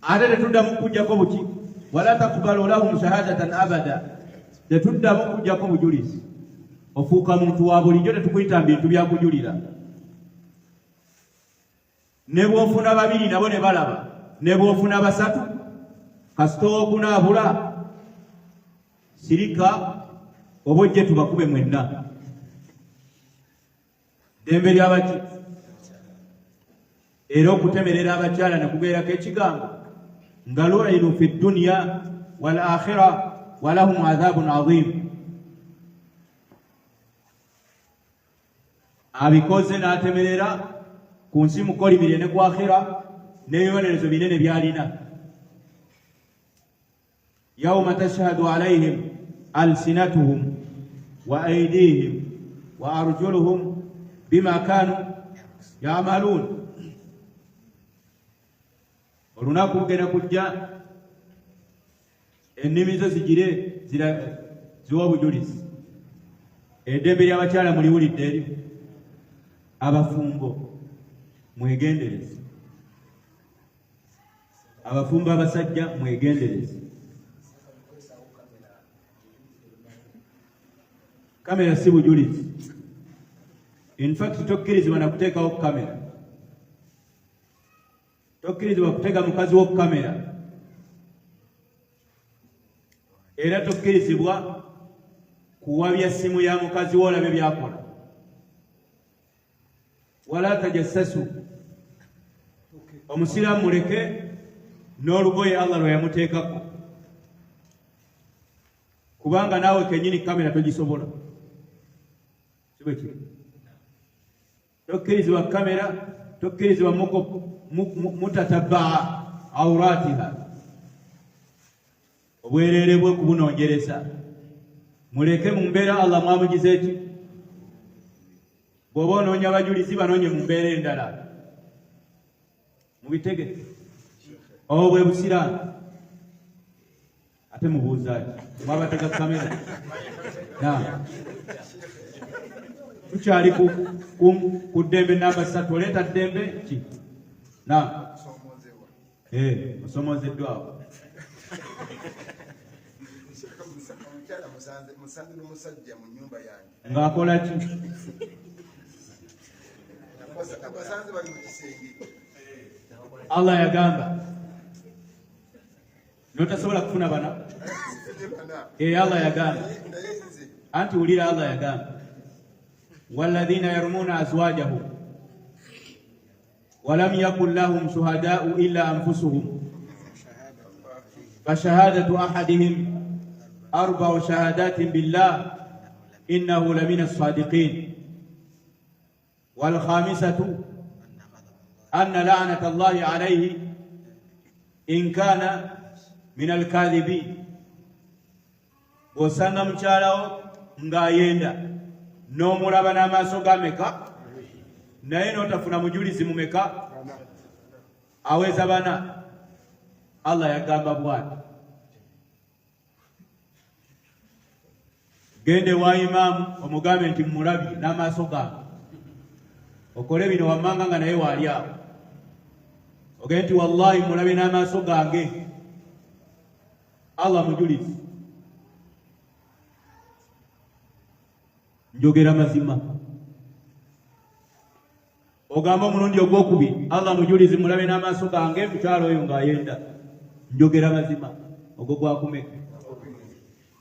Speaker 1: ate tetuddamu kujjako buki wala takubalu lahum shahadatan abada, tetuddamu kujjako bujulizi. Ofuuka muntu wa bulijjo, tetukuyita bintu byakujulira. Ne bw'ofuna babiri nabo ne balaba, ne bw'ofuna basatu kasita okunaabula sirika obojje tubakube mwenna. Ddembe ly'abaki era okutemerera abakyala ne kubeerako ekigambo nga lu'inu fi dduniya wal akhira wa lahum adhabun adhim. Abikoze n'atemerera ku nsi mukolimire ne ku akhira n'ebibonerezo binene byalina. Yawma tashhadu alayhim alsinatuhum wa aydihim wa arjuluhum bima kanu ya'malun. Olunaku lugenda kujja ennimi zo zigire ziwa obujulizi. Eddembe ly'abakyala muliwulidde eryo. Abafumbo mwegendereze, abafumbo abasajja mwegendereze. Kamera si bujulizi. In fact tokkirizibwa na kuteekawo kamera, tokkirizibwa kuteeka mukazi wo kamera, era tokkirizibwa kuwabya simu ya mukazi wo olabe byakola. Wala tajassasu, omusiraamu muleke n'olugoye Allah lwe yamuteekako, kubanga naawe kennyini kamera togisobola. Tokkirizibwa kamera, tokkirizibwa mutatabbaa awratiha, obwereere bwe kubunoonyereza. Muleke mu mbeera Allah mwamugize eki. Bw'oba onoonya abajulizi banoonye mu mbeera endala. Mubitege obwo bwe busiraamu. Ate mubuuza ki mwabatega kamera? Tukyali ku ddembe namba 3. Oleeta ddembe ki? Osomozeddwawo. Ng'akola ki? Allah yagamba notasobola kufuna bana. Allah yagamba anti wulira, Allah yagamba walladhina yarmuna azwajahum walam yakun lahum shuhadau illa anfusuhum fashahadatu ahadihim 4 shahadatin billah innahu lamina as-sadiqin wal khamisatu anna la'nata Allahi alayhi in kana min al-kadhibin. Bw'osanga mukyalawo ng'ayenda n'omulaba n'amaaso gameka naye n'otafuna mujulizi mumeka aweza bana, Allah yagamba bw'ati, gende wa imaamu omugambe nti mulabi n'amaaso gange, okole bino wammanga nga naye waali awo. Ogende nti wallahi mulabe n'amaaso gange. Allah mujulizi. Njogera mazima. Ogamba omulundi ogwokubiri, Allah mujulizi mulabe n'amaaso gange mukyalo oyo ng'ayenda. Njogera mazima. Ogwo gwakumeka.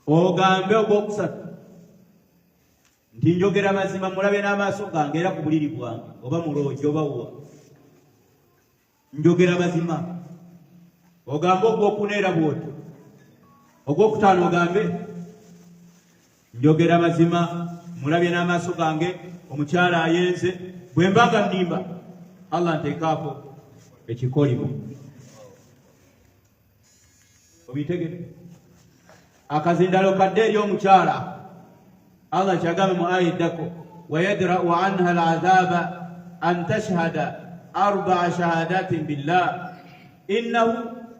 Speaker 1: Ogambe ogwokusatu nti njogera mazima mulabe n'amaaso gange era ku buliri bwange oba muloojo oba wa. Njogera mazima. Ogambe ogwokuneera bwoti. Ogwokutaano ogambe njogera mazima mulabye n'amaaso gange omukyala ayenze bwe mbaga nnimba Allah nteekaako ekikolimo. Obitegere akazindalo kadde eri omukyala Allah kyagambe mu aya eddako wayadra'u anha al'adhaba an tashhada 4 shahadatin billah innahu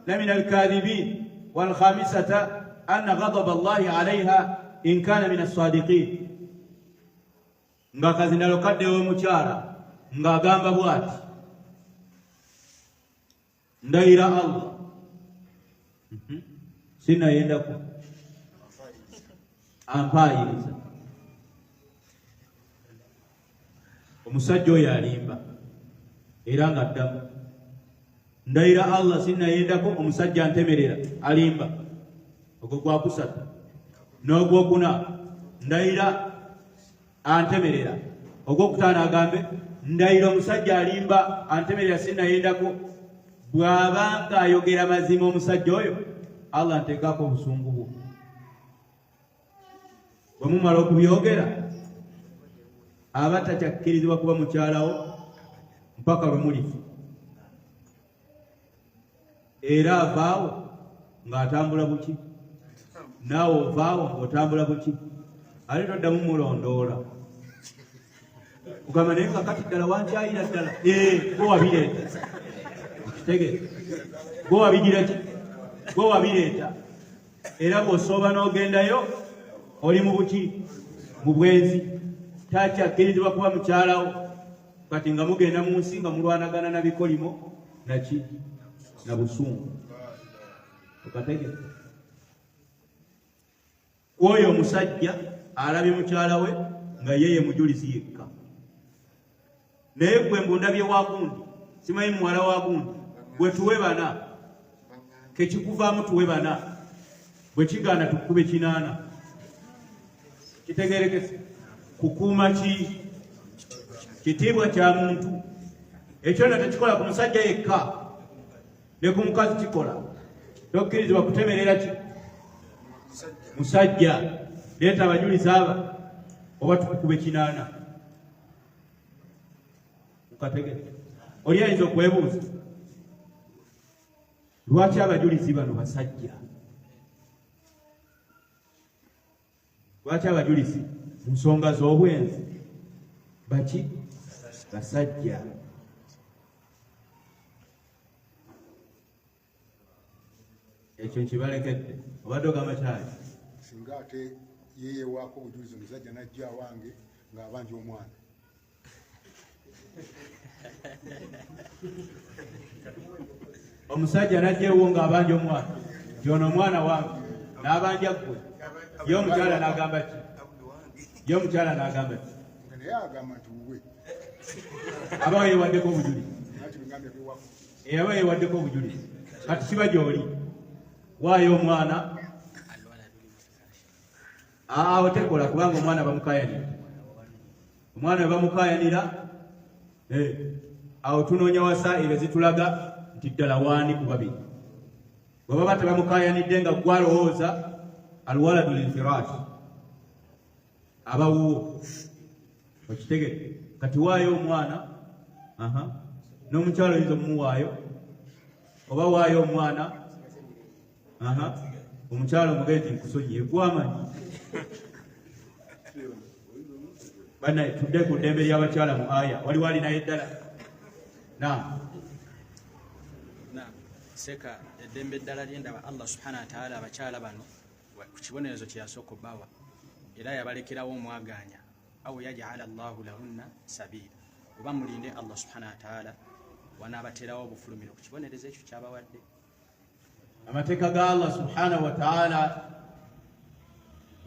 Speaker 1: lamina al-kadhibin wal khamisata anna ghadaba Allahi 'alayha in kana min as-sadiqin. Ng'akazindalo kadde omukyala ng'agamba bw'ati, ndayira Allah sinayendako ampaayiriza. Omusajja oyo alimba era nga addamu, ndayira Allah sinayendako, omusajja antemerera alimba. Ogwo gwakusatu. N'ogwokuna ndayira antemerera. Ogwokutaano agambe ndayira omusajja alimba antemerera sinayendako. Bw'aba ng'ayogera mazima omusajja oyo, Allah nteekako obusungu bwo. Bwe mumala okubyogera, aba takyakkirizibwa kuba mukyalawo mpaka lwe mulifa. Era avaawo ng'atambula buki, naawe ovaawo ng'otambula buki. Ali toddamu mulondoola kugamba naye nga kati ddala wankyayira ddala. Gwe wabireeta, okitegere, gwe wabigira ki, gwe wabireeta. Era bw'osooba n'ogendayo oli mu buki, mu bwenzi. Takyakkirizibwa kuba mukyalawo kati nga mugenda mu nsi nga mulwanagana na bikolimo naki na busungu. Okategere oyo omusajja alabye mukyala we nga yeye mujulizi yekka. Naye gwe mbundabye wagundi, simanyi muwala wagundi, bwe tuwe bana kekikuvaamu tuwe bana, bwe kigaana tukube 8. Kitegerekese kukuuma ki kitiibwa kya muntu. Ekyo nno tekikola ku musajja yekka, ne ku mukazi kikola. Tokkirizibwa kutemerera ki musajja. Leeta abajulizi aba oba tukukube 8. Ukategere oli ayinza okwebuuza lwaki abajulizi bano basajja? Lwaki abajulizi mu nsonga z'obwenzi baki basajja? Ekyo nkibalekedde obadde ogamba kyali
Speaker 6: singa ate yeyewaako obujulizi omusajja najja awange ng'abanja omwana.
Speaker 1: Omusajja najjeewo ng'abanja omwana, yono omwana wange n'abanja ggwe. Ye omukyala n'agamba ki? Ye omukyala n'agamba ki?
Speaker 6: Naye agamba nti wuwe
Speaker 1: aba yeewaddeko obujulizi. Aba yeewaddeko obujulizi. Kati kiba gy'oli waayo omwana awo tekola, kubanga omwana bamukayanira. Omwana we bamukayanira, awo tunoonya wasa ebyo zitulaga nti ddala waani ku babiri. Bwe baba tebamukayanidde nga gwalowooza alwaladu lilfiraashi, aba wuwo. Okitegedde? Kati waayo omwana, n'omukyalo oyinza omumuwaayo, oba waayo omwana, omukyalo omugee nti nkusonyiye, gwamanyi. Bana tudde ku ddembe ly'abakyala mu aya, waliwo alinayo eddala?
Speaker 5: Seka eddembe eddala lyendaba Allah subhanahu wa ta'ala abakyala bano ku kibonerezo kye yasooka obbawa, era yabalekerawo omwaganya, aw yaj'ala Allahu lahunna sabila, oba mulinde Allah subhanahu wa ta'ala wanaabateerawo obufulumiro ku kibonerezo ekyo kyabawadde.
Speaker 1: Amateeka ga Allah subhanahu wa ta'ala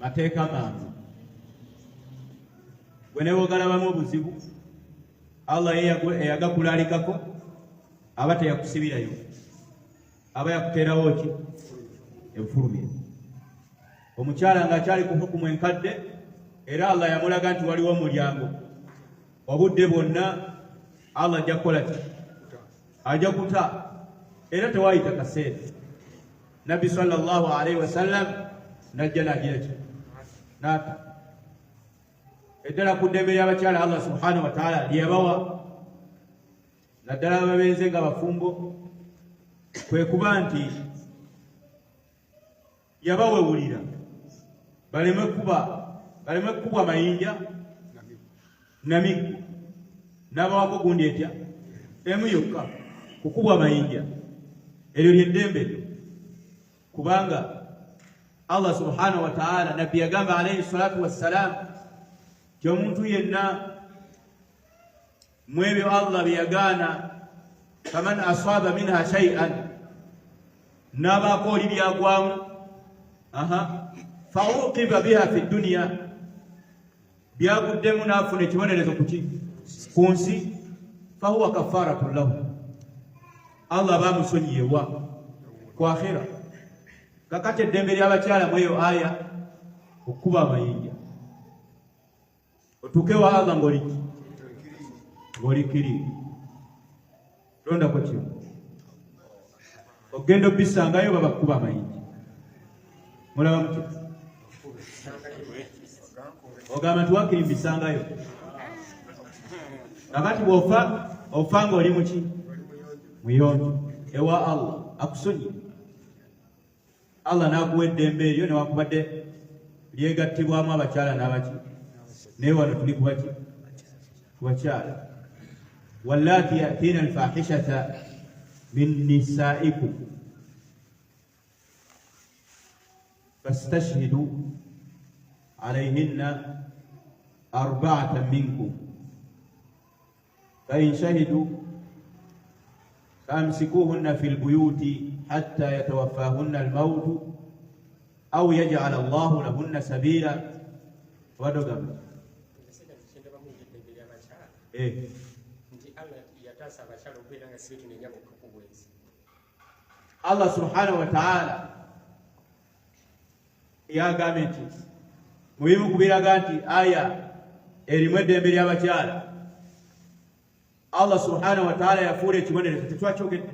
Speaker 1: mateeka mangu. Bwe newe ogalabamu obuzibu, Allah eyagakulalikako aba teyakusibirayo, aba yakuteerawo ki? Enfulumiro. Omukyala ng'akyali ku hukumu enkadde, era Allah yamulaga nti waliwo omulyango, obudde bwonna Allah ajja kukola ki? Ajja kuta, era tewaayita kaseera. Nabbi sallallahu alaihi wasallam najja nagira ki? Naata eddala ku ddembe ly'abakyala Allah subhanahu wa ta'ala lyebawa, naddala ababenze nga bafumbo, kwe kuba nti yabawewulira baleme kukubwa mayinja namiggo, n'abawako gundi etya emu yokka, kukubwa mayinja. Eryo lyeddembe lyo, kubanga Allah subhanahu wa ta'ala nabbi yagamba alayhi salatu wassalam ti omuntu yenna mu ebyo Allah bye yagaana faman asaba minha shay'an, n'abakooli byagwamu fauqiba biha fi dunya byaguddemu n'afuna ekibonerezo ku nsi fahuwa kafaratu lahu Allah bamusonyiyewa ku akhira. Kakati eddembe ly'abakyala mu eyo aya okuba amayinja otuukewo Allah ng'olikiri londako kimu ogenda obisangayo babakuba amayinja mulaba muti ogamba nti wakiri mbisangayo. Kakati ofa ng'oli muki muyonjo ewa Allah akusonyi Allah n'akuwa eddembe eryo newakubadde lyegattibwamu abakyala n'abaki naye wano tuli kubaki kubakyala. wallati yatina alfahishata min nisaikum fastashhidu alayhinna arba'atan minkum fa in shahidu فامسكوهن في البيوت حتى يتوفاهن الموت أو يجعل الله لهن سبيلا. ودغم الله سبحانه وتعالى يا غامنتي muhimu kubiraga nti aya erimu eddembe ly'abakyala. Allah subhanahu wa ta'ala yafuula ekibonerezo tetwakyogedde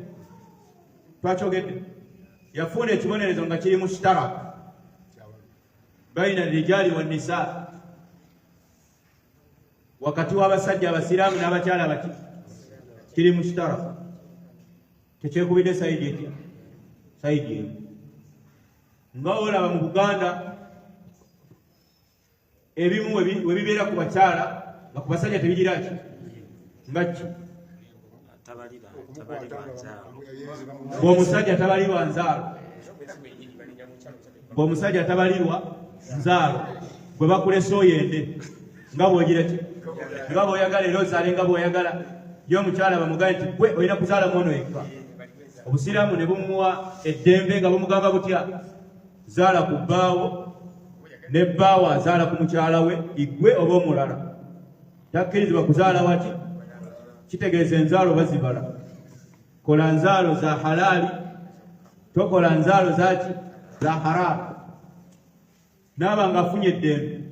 Speaker 1: yafuula ekibonerezo nga kiri mushtaraka baina rijali wa nisa, wakati w'abasajja abasiraamu n'abakyala baki kiri mushtaraka tekyekubidde sayidi etya sayidi emu. nga olaba mu Buganda ebimu we bibeera ku bakyala nga ku basajja tebigira ki ngaki ng'omusajja tabalirwa nzaalo ng'omusajja tabalirwa nzaalo bwe bakulesa oyende nga bw'ogira ki nga bw'oyagala era ozaale nga bw'oyagala ye omukyala bamugaye nti gwe olina kuzaala mwono yekka. Obusiraamu ne bumuwa eddembe nga bumugamba butya zaala ku bbaawo ne bbaawo azaala ku mukyala we igwe oba omulala takkirizibwa kuzaala waki kitegeeza enzaalo bazibala. Kola nzaalo za halaali tokola nzaalo zaki za haramu. Naaba nga afunye eddembe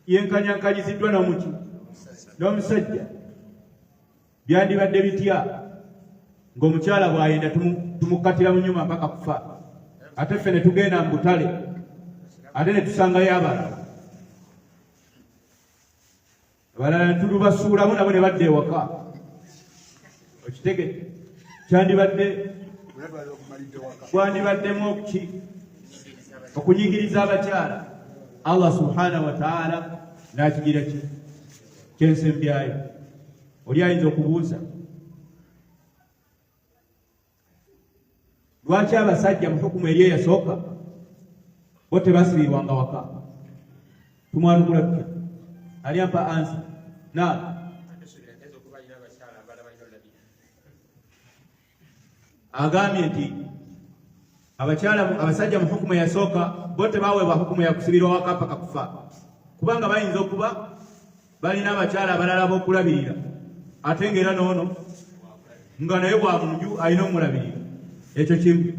Speaker 1: yenkanyankanyiziddwa n'omuki n'omusajja byandibadde bitya ng'omukyala bw'ayenda tumukkatira mu nyuma mpaka kufa ate ffe ne tugenda mu butale ate ne tusangayo abalala abalala tulubasuulamu nabo ne badda ewaka. Okitegedde kwandibaddemu okuki okunyigiriza abakyala. Allah subhanahu wa ta'ala n'akigira ki kyensembyayo. Oli ayinza okubuuza lwaki abasajja mu hukumu eri eyasooka bo tebasibirwanga waka? Tumwanukula tutya? Ali ampa ansa na agambye nti abasajja mu hukumu eyasooka bo tebaweebwa hukumu ya kusibirwa waka paka kufa, kubanga bayinza okuba balina abakyala abalala b'okulabirira ate ng'era noono nga naye bwa munju alina omulabirira. Ekyo kimu.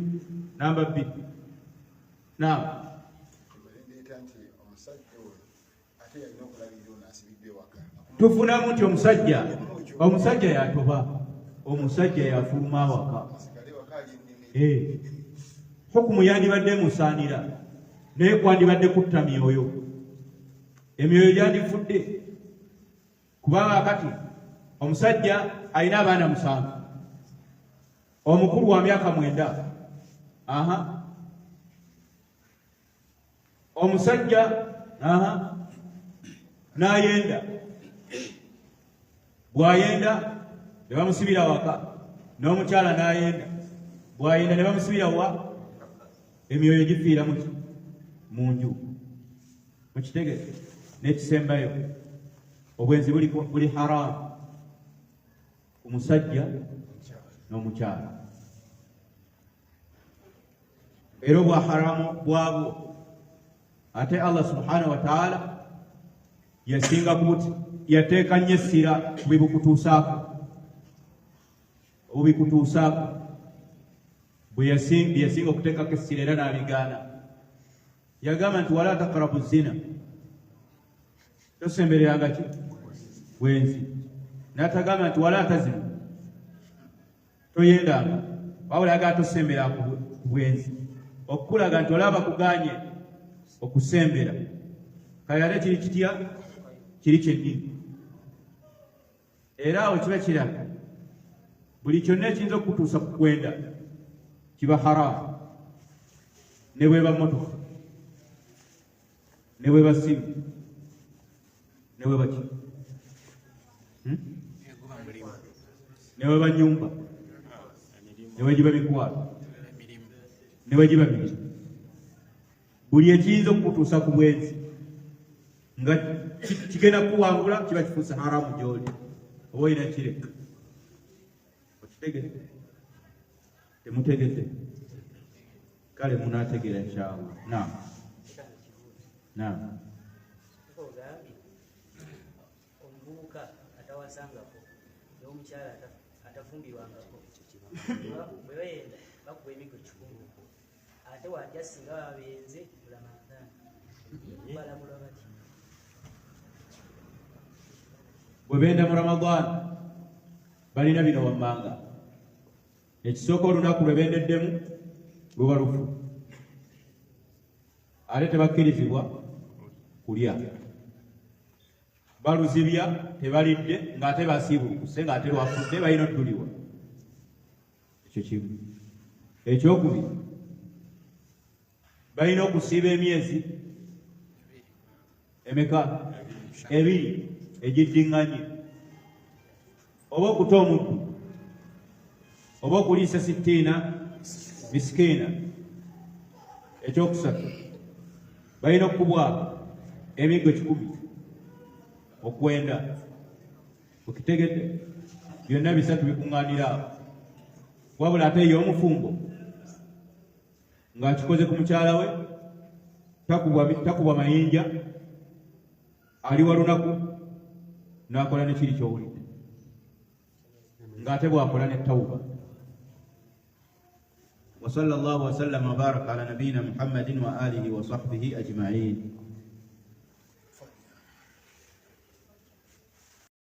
Speaker 1: Namba 2 tufunamu nti omusajja yatoba, omusajja yafuluma awaka. Hukumu yandibadde musaanira naye kwandibadde kutta myoyo. Emyoyo gyandifudde kubanga kati omusajja alina abaana 7, omukulu wa myaka 9. Omusajja n'ayenda, bw'ayenda ne bamusibira waka, n'omukyala n'ayenda, bw'ayenda ne bamusibira wa, emyoyo gifiira mu nju. Mukitegeke n'ekisembayo obwenzi buli haramu ku musajja n'omukyala. era obwa haramu bwabwo. Ate Allah subhanahu wa ta'ala yasinga kuti yateeka nnyo essira ku bikutuusaako bwe yasinga okuteekako essira era n'abigaana. Yagamba nti wala taqrabu zina, tosembereranga ki bwenzi. N'atagamba nti wala tazina, toyendanga, wabula yagala tosembera ku bwenzi, okukulaga nti olaba kuganye okusembera. Kale ate kiri kitya? Kiri kyennyini. Era awo kiba kiraga buli kyonna ekiyinza okukutuusa ku kwenda kiba haramu, ne bweba mmotoka, ne bweba simu, ne bweba ki, ne bweba nyumba, ne bwegiba mikwalo, ne bwegiba miti. Buli ekiyinza okukutuusa ku bwenzi nga kigenda kuwangula kiba kifuuse haramu gy'oli, oba olina kireka. Okitegedde? Temutegedde? Kale munaategeera inshallah. Naam. Naam.
Speaker 4: Ogambye omuvubuka atawasangako n'omukyala atafumbirwangako bwe bayenda bakuba emigo 10, ate wajja singa babenze Ramadhan balabula bati
Speaker 1: bwe benda mu Ramadhan balina bino wammanga. Ekisooka olunaku lwe bendeddemu luba lufu, ate tebakkirizibwa kulya. Baluzibya tebalidde ng'ate basiibulukuse ng'ate lwafudde balina oddulibwa. Ekyo kimu. Ekyokubiri, balina okusiiba emyezi emeka? 2 egiddiŋŋanye, oba okuta omuddu, oba okuliisa 60 misikiina. Ekyokusatu, balina okubwako emigo 10 okwenda. Okitegedde? Byonna bisatu bikuŋŋaanira awo. Wabula ate ye omufumbo ng'akikoze ku mukyala we, takubwa mayinja, ali walunaku n'akola ne kiri ky'owulidde, ng'ate bw'akola ne tawuba. Wa sallallahu wa sallama wa baraka ala nabiyyina Muhammadin wa alihi wa sahbihi ajma'in.